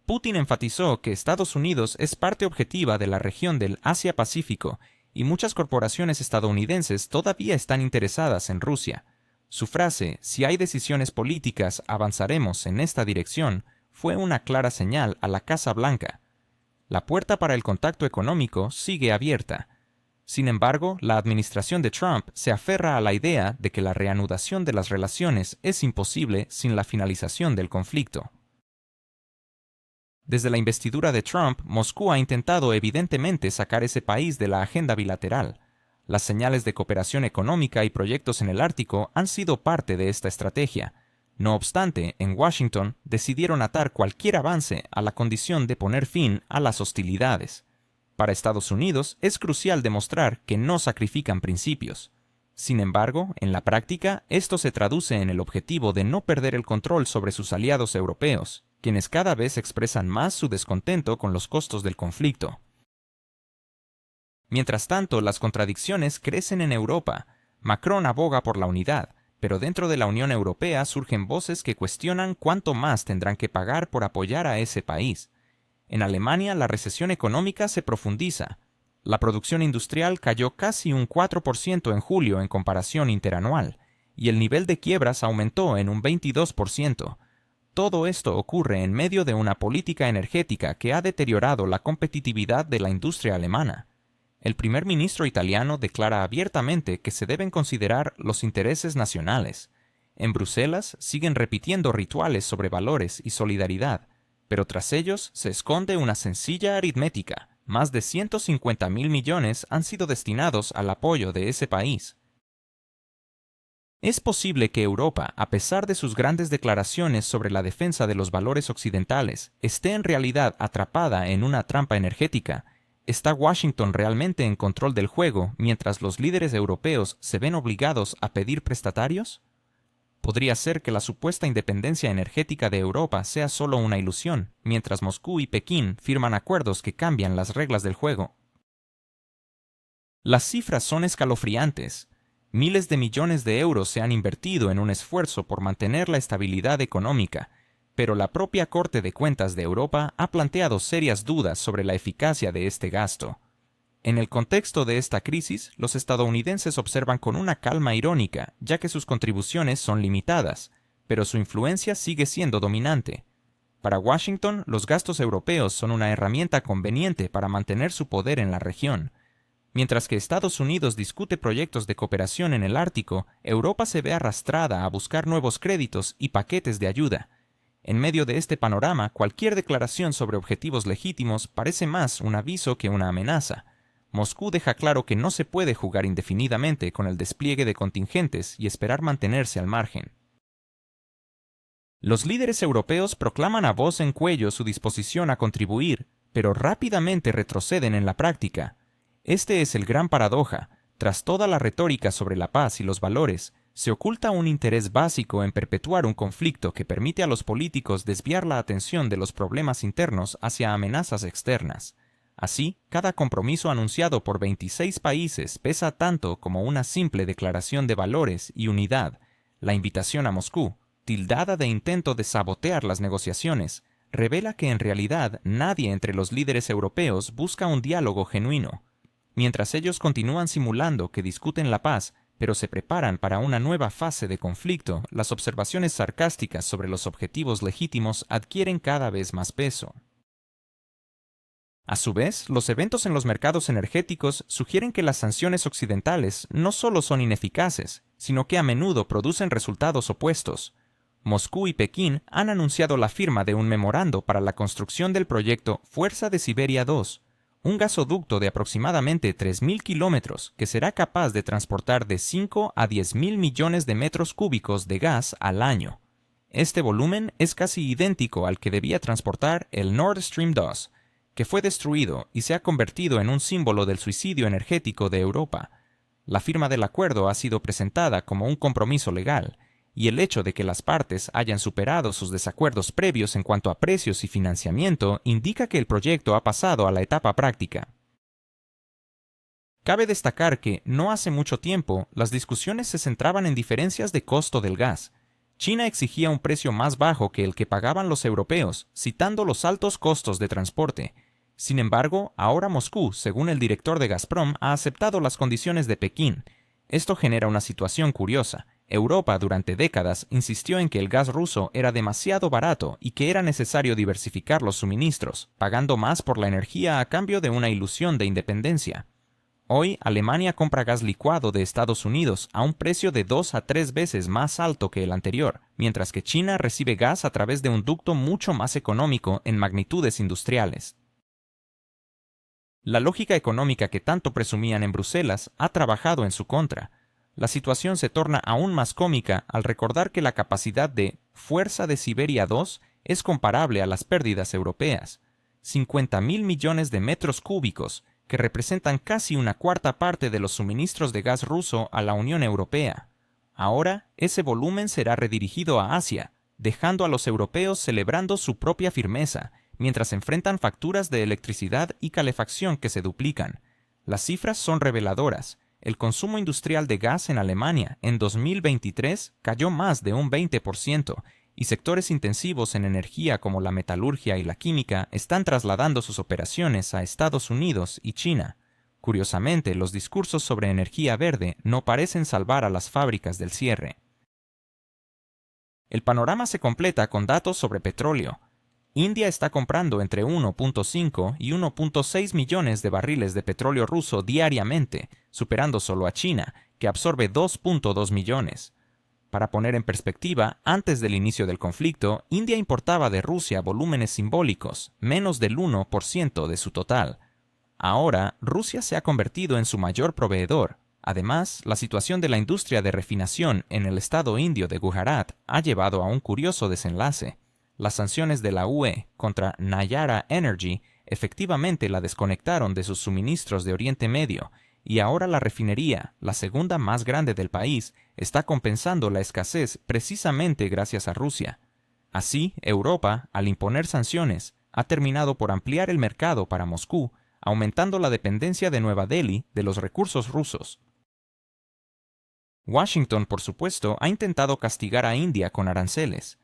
S1: Putin enfatizó que Estados Unidos es parte objetiva de la región del Asia-Pacífico y muchas corporaciones estadounidenses todavía están interesadas en Rusia. Su frase «si hay decisiones políticas, avanzaremos en esta dirección» fue una clara señal a la Casa Blanca. La puerta para el contacto económico sigue abierta. Sin embargo, la administración de Trump se aferra a la idea de que la reanudación de las relaciones es imposible sin la finalización del conflicto. Desde la investidura de Trump, Moscú ha intentado evidentemente sacar ese país de la agenda bilateral. Las señales de cooperación económica y proyectos en el Ártico han sido parte de esta estrategia. No obstante, en Washington decidieron atar cualquier avance a la condición de poner fin a las hostilidades. Para Estados Unidos es crucial demostrar que no sacrifican principios. Sin embargo, en la práctica, esto se traduce en el objetivo de no perder el control sobre sus aliados europeos, quienes cada vez expresan más su descontento con los costos del conflicto. Mientras tanto, las contradicciones crecen en Europa. Macron aboga por la unidad, pero dentro de la Unión Europea surgen voces que cuestionan cuánto más tendrán que pagar por apoyar a ese país. En Alemania, la recesión económica se profundiza. La producción industrial cayó casi un 4% en julio en comparación interanual, y el nivel de quiebras aumentó en un 22%. Todo esto ocurre en medio de una política energética que ha deteriorado la competitividad de la industria alemana. El primer ministro italiano declara abiertamente que se deben considerar los intereses nacionales. En Bruselas siguen repitiendo rituales sobre valores y solidaridad, pero tras ellos se esconde una sencilla aritmética. Más de 150.000 millones han sido destinados al apoyo de ese país. Es posible que Europa, a pesar de sus grandes declaraciones sobre la defensa de los valores occidentales, esté en realidad atrapada en una trampa energética. ¿Está Washington realmente en control del juego mientras los líderes europeos se ven obligados a pedir prestatarios? Podría ser que la supuesta independencia energética de Europa sea solo una ilusión, mientras Moscú y Pekín firman acuerdos que cambian las reglas del juego. Las cifras son escalofriantes. Miles de millones de euros se han invertido en un esfuerzo por mantener la estabilidad económica, pero la propia Corte de Cuentas de Europa ha planteado serias dudas sobre la eficacia de este gasto. En el contexto de esta crisis, los estadounidenses observan con una calma irónica, ya que sus contribuciones son limitadas, pero su influencia sigue siendo dominante. Para Washington, los gastos europeos son una herramienta conveniente para mantener su poder en la región. Mientras que Estados Unidos discute proyectos de cooperación en el Ártico, Europa se ve arrastrada a buscar nuevos créditos y paquetes de ayuda. En medio de este panorama, cualquier declaración sobre objetivos legítimos parece más un aviso que una amenaza. Moscú deja claro que no se puede jugar indefinidamente con el despliegue de contingentes y esperar mantenerse al margen. Los líderes europeos proclaman a voz en cuello su disposición a contribuir, pero rápidamente retroceden en la práctica. Este es el gran paradoja. Tras toda la retórica sobre la paz y los valores, se oculta un interés básico en perpetuar un conflicto que permite a los políticos desviar la atención de los problemas internos hacia amenazas externas. Así, cada compromiso anunciado por 26 países pesa tanto como una simple declaración de valores y unidad. La invitación a Moscú, tildada de intento de sabotear las negociaciones, revela que en realidad nadie entre los líderes europeos busca un diálogo genuino. Mientras ellos continúan simulando que discuten la paz, pero se preparan para una nueva fase de conflicto, las observaciones sarcásticas sobre los objetivos legítimos adquieren cada vez más peso. A su vez, los eventos en los mercados energéticos sugieren que las sanciones occidentales no solo son ineficaces, sino que a menudo producen resultados opuestos. Moscú y Pekín han anunciado la firma de un memorando para la construcción del proyecto Fuerza de Siberia 2, un gasoducto de aproximadamente 3.000 kilómetros que será capaz de transportar de 5 a 10.000 millones de metros cúbicos de gas al año. Este volumen es casi idéntico al que debía transportar el Nord Stream 2, que fue destruido y se ha convertido en un símbolo del suicidio energético de Europa. La firma del acuerdo ha sido presentada como un compromiso legal, y el hecho de que las partes hayan superado sus desacuerdos previos en cuanto a precios y financiamiento indica que el proyecto ha pasado a la etapa práctica. Cabe destacar que, no hace mucho tiempo, las discusiones se centraban en diferencias de costo del gas. China exigía un precio más bajo que el que pagaban los europeos, citando los altos costos de transporte. Sin embargo, ahora Moscú, según el director de Gazprom, ha aceptado las condiciones de Pekín. Esto genera una situación curiosa. Europa durante décadas insistió en que el gas ruso era demasiado barato y que era necesario diversificar los suministros, pagando más por la energía a cambio de una ilusión de independencia. Hoy, Alemania compra gas licuado de Estados Unidos a un precio de 2 a 3 veces más alto que el anterior, mientras que China recibe gas a través de un ducto mucho más económico en magnitudes industriales. La lógica económica que tanto presumían en Bruselas ha trabajado en su contra. La situación se torna aún más cómica al recordar que la capacidad de Fuerza de Siberia 2 es comparable a las pérdidas europeas. 50.000 millones de metros cúbicos, que representan casi una cuarta parte de los suministros de gas ruso a la Unión Europea. Ahora, ese volumen será redirigido a Asia, dejando a los europeos celebrando su propia firmeza, mientras enfrentan facturas de electricidad y calefacción que se duplican. Las cifras son reveladoras. El consumo industrial de gas en Alemania en 2023 cayó más de un 20%, y sectores intensivos en energía como la metalurgia y la química están trasladando sus operaciones a Estados Unidos y China. Curiosamente, los discursos sobre energía verde no parecen salvar a las fábricas del cierre. El panorama se completa con datos sobre petróleo. India está comprando entre 1.5 y 1.6 millones de barriles de petróleo ruso diariamente, superando solo a China, que absorbe 2.2 millones. Para poner en perspectiva, antes del inicio del conflicto, India importaba de Rusia volúmenes simbólicos, menos del 1% de su total. Ahora, Rusia se ha convertido en su mayor proveedor. Además, la situación de la industria de refinación en el estado indio de Gujarat ha llevado a un curioso desenlace. Las sanciones de la UE contra Nayara Energy efectivamente la desconectaron de sus suministros de Oriente Medio, y ahora la refinería, la segunda más grande del país, está compensando la escasez precisamente gracias a Rusia. Así, Europa, al imponer sanciones, ha terminado por ampliar el mercado para Moscú, aumentando la dependencia de Nueva Delhi de los recursos rusos. Washington, por supuesto, ha intentado castigar a India con aranceles.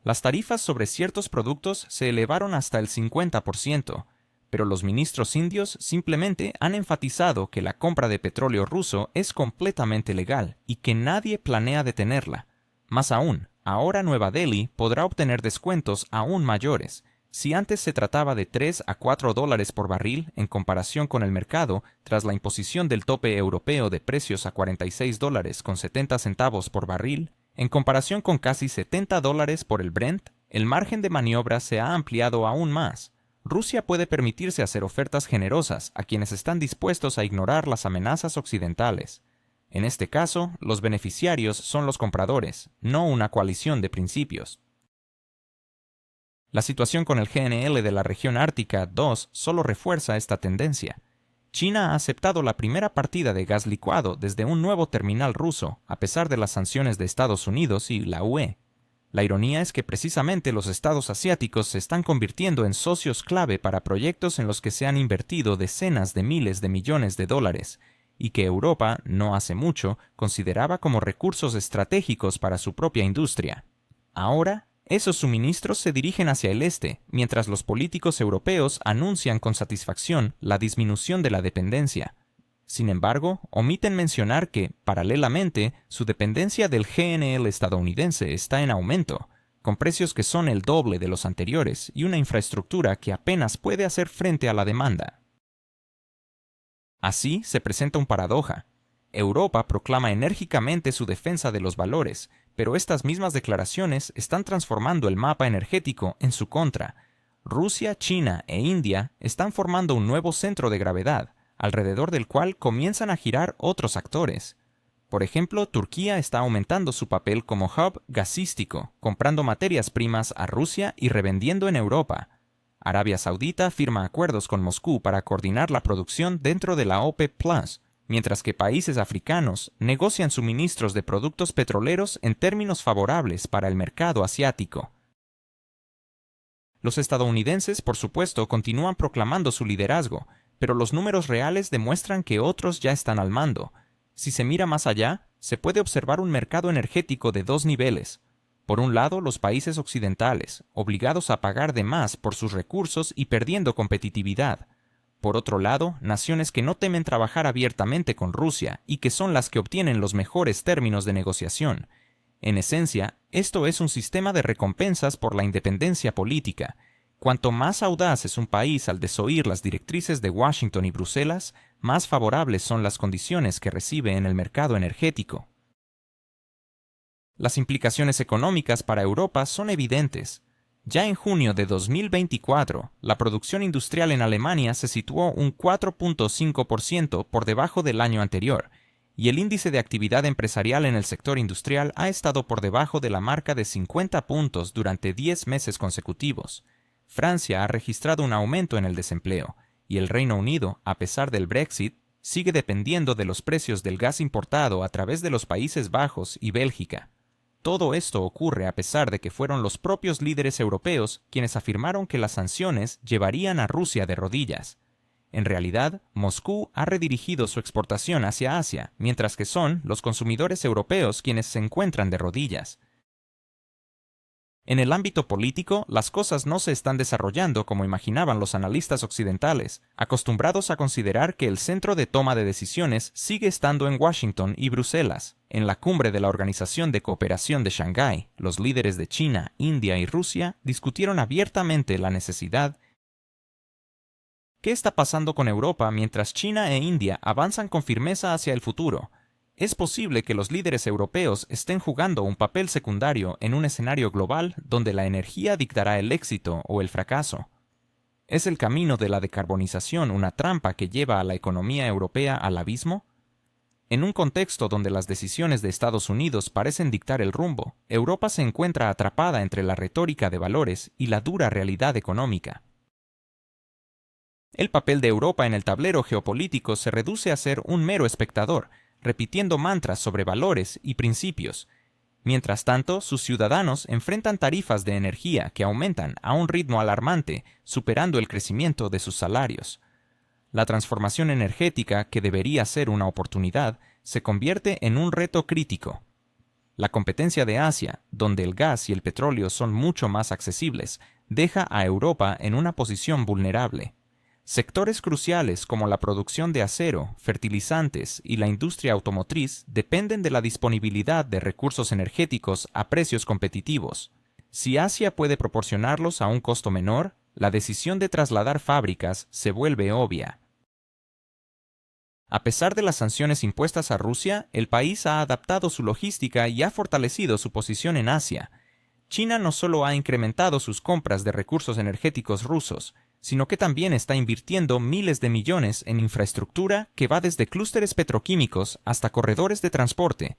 S1: Las tarifas sobre ciertos productos se elevaron hasta el 50%, pero los ministros indios simplemente han enfatizado que la compra de petróleo ruso es completamente legal y que nadie planea detenerla. Más aún, ahora Nueva Delhi podrá obtener descuentos aún mayores. Si antes se trataba de 3 a 4 dólares por barril en comparación con el mercado, tras la imposición del tope europeo de precios a 46 dólares con 70 centavos por barril, en comparación con casi 70 dólares por el Brent, el margen de maniobra se ha ampliado aún más. Rusia puede permitirse hacer ofertas generosas a quienes están dispuestos a ignorar las amenazas occidentales. En este caso, los beneficiarios son los compradores, no una coalición de principios. La situación con el GNL de la región ártica 2 solo refuerza esta tendencia. China ha aceptado la primera partida de gas licuado desde un nuevo terminal ruso, a pesar de las sanciones de Estados Unidos y la UE. La ironía es que precisamente los estados asiáticos se están convirtiendo en socios clave para proyectos en los que se han invertido decenas de miles de millones de dólares, y que Europa, no hace mucho, consideraba como recursos estratégicos para su propia industria. Ahora, esos suministros se dirigen hacia el este, mientras los políticos europeos anuncian con satisfacción la disminución de la dependencia. Sin embargo, omiten mencionar que, paralelamente, su dependencia del GNL estadounidense está en aumento, con precios que son el doble de los anteriores y una infraestructura que apenas puede hacer frente a la demanda. Así se presenta un paradoja. Europa proclama enérgicamente su defensa de los valores, pero estas mismas declaraciones están transformando el mapa energético en su contra. Rusia, China e India están formando un nuevo centro de gravedad, alrededor del cual comienzan a girar otros actores. Por ejemplo, Turquía está aumentando su papel como hub gasístico, comprando materias primas a Rusia y revendiendo en Europa. Arabia Saudita firma acuerdos con Moscú para coordinar la producción dentro de la OPEP+, mientras que países africanos negocian suministros de productos petroleros en términos favorables para el mercado asiático. Los estadounidenses, por supuesto, continúan proclamando su liderazgo, pero los números reales demuestran que otros ya están al mando. Si se mira más allá, se puede observar un mercado energético de dos niveles. Por un lado, los países occidentales, obligados a pagar de más por sus recursos y perdiendo competitividad. Por otro lado, naciones que no temen trabajar abiertamente con Rusia y que son las que obtienen los mejores términos de negociación. En esencia, esto es un sistema de recompensas por la independencia política. Cuanto más audaz es un país al desoír las directrices de Washington y Bruselas, más favorables son las condiciones que recibe en el mercado energético. Las implicaciones económicas para Europa son evidentes. Ya en junio de 2024, la producción industrial en Alemania se situó un 4.5% por debajo del año anterior, y el índice de actividad empresarial en el sector industrial ha estado por debajo de la marca de 50 puntos durante 10 meses consecutivos. Francia ha registrado un aumento en el desempleo, y el Reino Unido, a pesar del Brexit, sigue dependiendo de los precios del gas importado a través de los Países Bajos y Bélgica. Todo esto ocurre a pesar de que fueron los propios líderes europeos quienes afirmaron que las sanciones llevarían a Rusia de rodillas. En realidad, Moscú ha redirigido su exportación hacia Asia, mientras que son los consumidores europeos quienes se encuentran de rodillas. En el ámbito político, las cosas no se están desarrollando como imaginaban los analistas occidentales, acostumbrados a considerar que el centro de toma de decisiones sigue estando en Washington y Bruselas. En la cumbre de la Organización de Cooperación de Shanghái, los líderes de China, India y Rusia discutieron abiertamente la necesidad. ¿Qué está pasando con Europa mientras China e India avanzan con firmeza hacia el futuro? Es posible que los líderes europeos estén jugando un papel secundario en un escenario global donde la energía dictará el éxito o el fracaso. ¿Es el camino de la decarbonización una trampa que lleva a la economía europea al abismo? En un contexto donde las decisiones de Estados Unidos parecen dictar el rumbo, Europa se encuentra atrapada entre la retórica de valores y la dura realidad económica. El papel de Europa en el tablero geopolítico se reduce a ser un mero espectador, repitiendo mantras sobre valores y principios. Mientras tanto, sus ciudadanos enfrentan tarifas de energía que aumentan a un ritmo alarmante, superando el crecimiento de sus salarios. La transformación energética, que debería ser una oportunidad, se convierte en un reto crítico. La competencia de Asia, donde el gas y el petróleo son mucho más accesibles, deja a Europa en una posición vulnerable. Sectores cruciales como la producción de acero, fertilizantes y la industria automotriz dependen de la disponibilidad de recursos energéticos a precios competitivos. Si Asia puede proporcionarlos a un costo menor, la decisión de trasladar fábricas se vuelve obvia. A pesar de las sanciones impuestas a Rusia, el país ha adaptado su logística y ha fortalecido su posición en Asia. China no solo ha incrementado sus compras de recursos energéticos rusos, sino que también está invirtiendo miles de millones en infraestructura que va desde clústeres petroquímicos hasta corredores de transporte.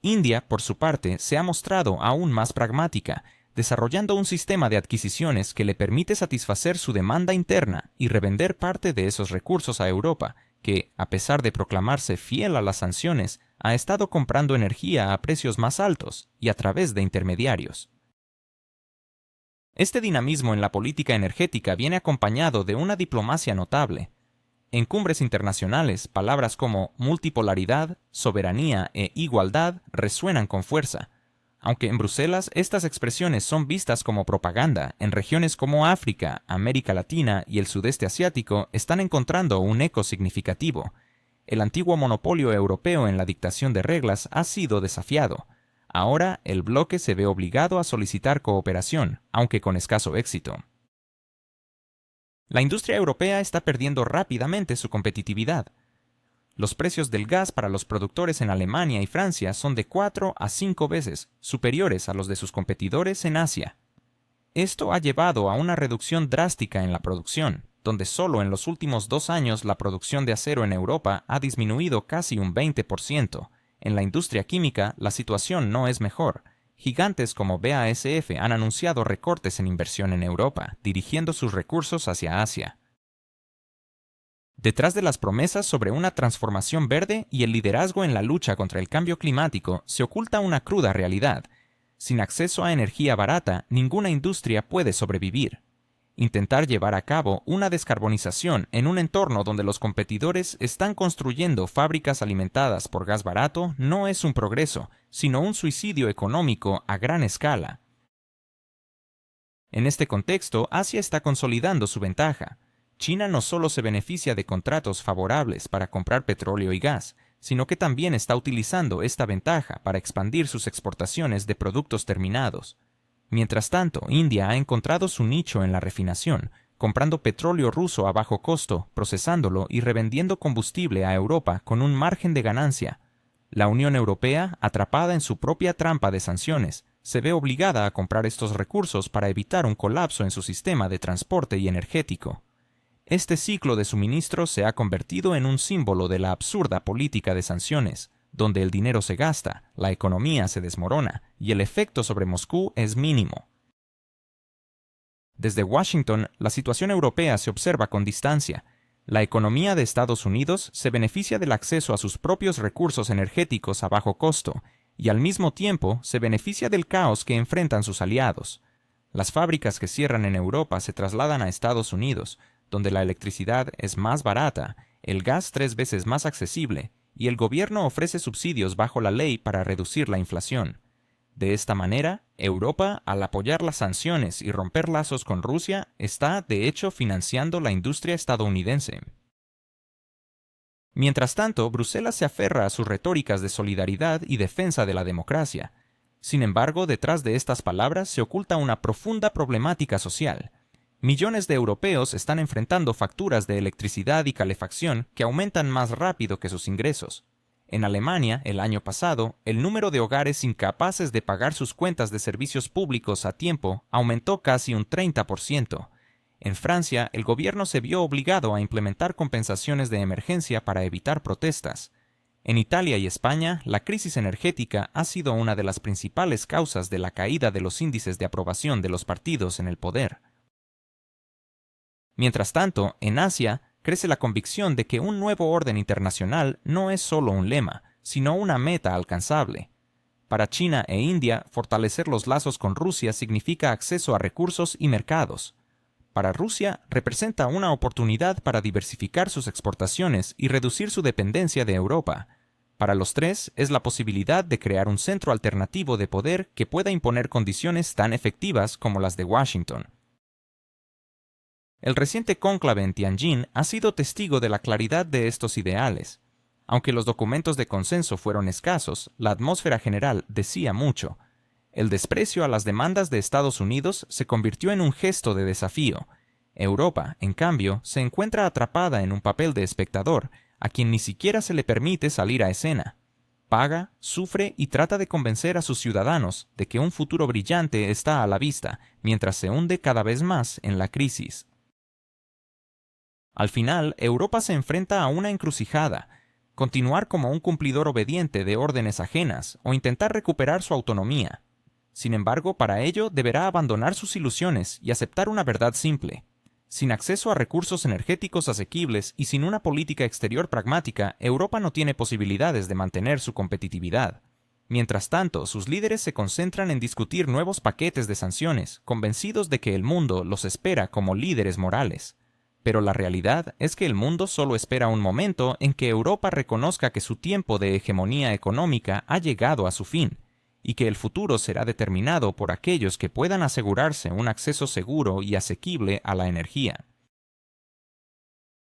S1: India, por su parte, se ha mostrado aún más pragmática, desarrollando un sistema de adquisiciones que le permite satisfacer su demanda interna y revender parte de esos recursos a Europa, que, a pesar de proclamarse fiel a las sanciones, ha estado comprando energía a precios más altos y a través de intermediarios. Este dinamismo en la política energética viene acompañado de una diplomacia notable. En cumbres internacionales, palabras como multipolaridad, soberanía e igualdad resuenan con fuerza. Aunque en Bruselas estas expresiones son vistas como propaganda, en regiones como África, América Latina y el sudeste asiático están encontrando un eco significativo. El antiguo monopolio europeo en la dictación de reglas ha sido desafiado. Ahora el bloque se ve obligado a solicitar cooperación, aunque con escaso éxito. La industria europea está perdiendo rápidamente su competitividad. Los precios del gas para los productores en Alemania y Francia son de 4 a 5 veces superiores a los de sus competidores en Asia. Esto ha llevado a una reducción drástica en la producción, donde solo en los últimos 2 años la producción de acero en Europa ha disminuido casi un 20%. En la industria química, la situación no es mejor. Gigantes como BASF han anunciado recortes en inversión en Europa, dirigiendo sus recursos hacia Asia. Detrás de las promesas sobre una transformación verde y el liderazgo en la lucha contra el cambio climático se oculta una cruda realidad. Sin acceso a energía barata, ninguna industria puede sobrevivir. Intentar llevar a cabo una descarbonización en un entorno donde los competidores están construyendo fábricas alimentadas por gas barato no es un progreso, sino un suicidio económico a gran escala. En este contexto, Asia está consolidando su ventaja. China no solo se beneficia de contratos favorables para comprar petróleo y gas, sino que también está utilizando esta ventaja para expandir sus exportaciones de productos terminados. Mientras tanto, India ha encontrado su nicho en la refinación, comprando petróleo ruso a bajo costo, procesándolo y revendiendo combustible a Europa con un margen de ganancia. La Unión Europea, atrapada en su propia trampa de sanciones, se ve obligada a comprar estos recursos para evitar un colapso en su sistema de transporte y energético. Este ciclo de suministro se ha convertido en un símbolo de la absurda política de sanciones, donde el dinero se gasta, la economía se desmorona y el efecto sobre Moscú es mínimo. Desde Washington, la situación europea se observa con distancia. La economía de Estados Unidos se beneficia del acceso a sus propios recursos energéticos a bajo costo y al mismo tiempo se beneficia del caos que enfrentan sus aliados. Las fábricas que cierran en Europa se trasladan a Estados Unidos, donde la electricidad es más barata, el gas 3 veces más accesible y el gobierno ofrece subsidios bajo la ley para reducir la inflación. De esta manera, Europa, al apoyar las sanciones y romper lazos con Rusia, está, de hecho, financiando la industria estadounidense. Mientras tanto, Bruselas se aferra a sus retóricas de solidaridad y defensa de la democracia. Sin embargo, detrás de estas palabras se oculta una profunda problemática social. Millones de europeos están enfrentando facturas de electricidad y calefacción que aumentan más rápido que sus ingresos. En Alemania, el año pasado, el número de hogares incapaces de pagar sus cuentas de servicios públicos a tiempo aumentó casi un 30%. En Francia, el gobierno se vio obligado a implementar compensaciones de emergencia para evitar protestas. En Italia y España, la crisis energética ha sido una de las principales causas de la caída de los índices de aprobación de los partidos en el poder. Mientras tanto, en Asia, crece la convicción de que un nuevo orden internacional no es solo un lema, sino una meta alcanzable. Para China e India, fortalecer los lazos con Rusia significa acceso a recursos y mercados. Para Rusia, representa una oportunidad para diversificar sus exportaciones y reducir su dependencia de Europa. Para los tres, es la posibilidad de crear un centro alternativo de poder que pueda imponer condiciones tan efectivas como las de Washington. El reciente cónclave en Tianjin ha sido testigo de la claridad de estos ideales. Aunque los documentos de consenso fueron escasos, la atmósfera general decía mucho. El desprecio a las demandas de Estados Unidos se convirtió en un gesto de desafío. Europa, en cambio, se encuentra atrapada en un papel de espectador, a quien ni siquiera se le permite salir a escena. Paga, sufre y trata de convencer a sus ciudadanos de que un futuro brillante está a la vista, mientras se hunde cada vez más en la crisis. Al final, Europa se enfrenta a una encrucijada: continuar como un cumplidor obediente de órdenes ajenas o intentar recuperar su autonomía. Sin embargo, para ello deberá abandonar sus ilusiones y aceptar una verdad simple. Sin acceso a recursos energéticos asequibles y sin una política exterior pragmática, Europa no tiene posibilidades de mantener su competitividad. Mientras tanto, sus líderes se concentran en discutir nuevos paquetes de sanciones, convencidos de que el mundo los espera como líderes morales. Pero la realidad es que el mundo solo espera un momento en que Europa reconozca que su tiempo de hegemonía económica ha llegado a su fin, y que el futuro será determinado por aquellos que puedan asegurarse un acceso seguro y asequible a la energía.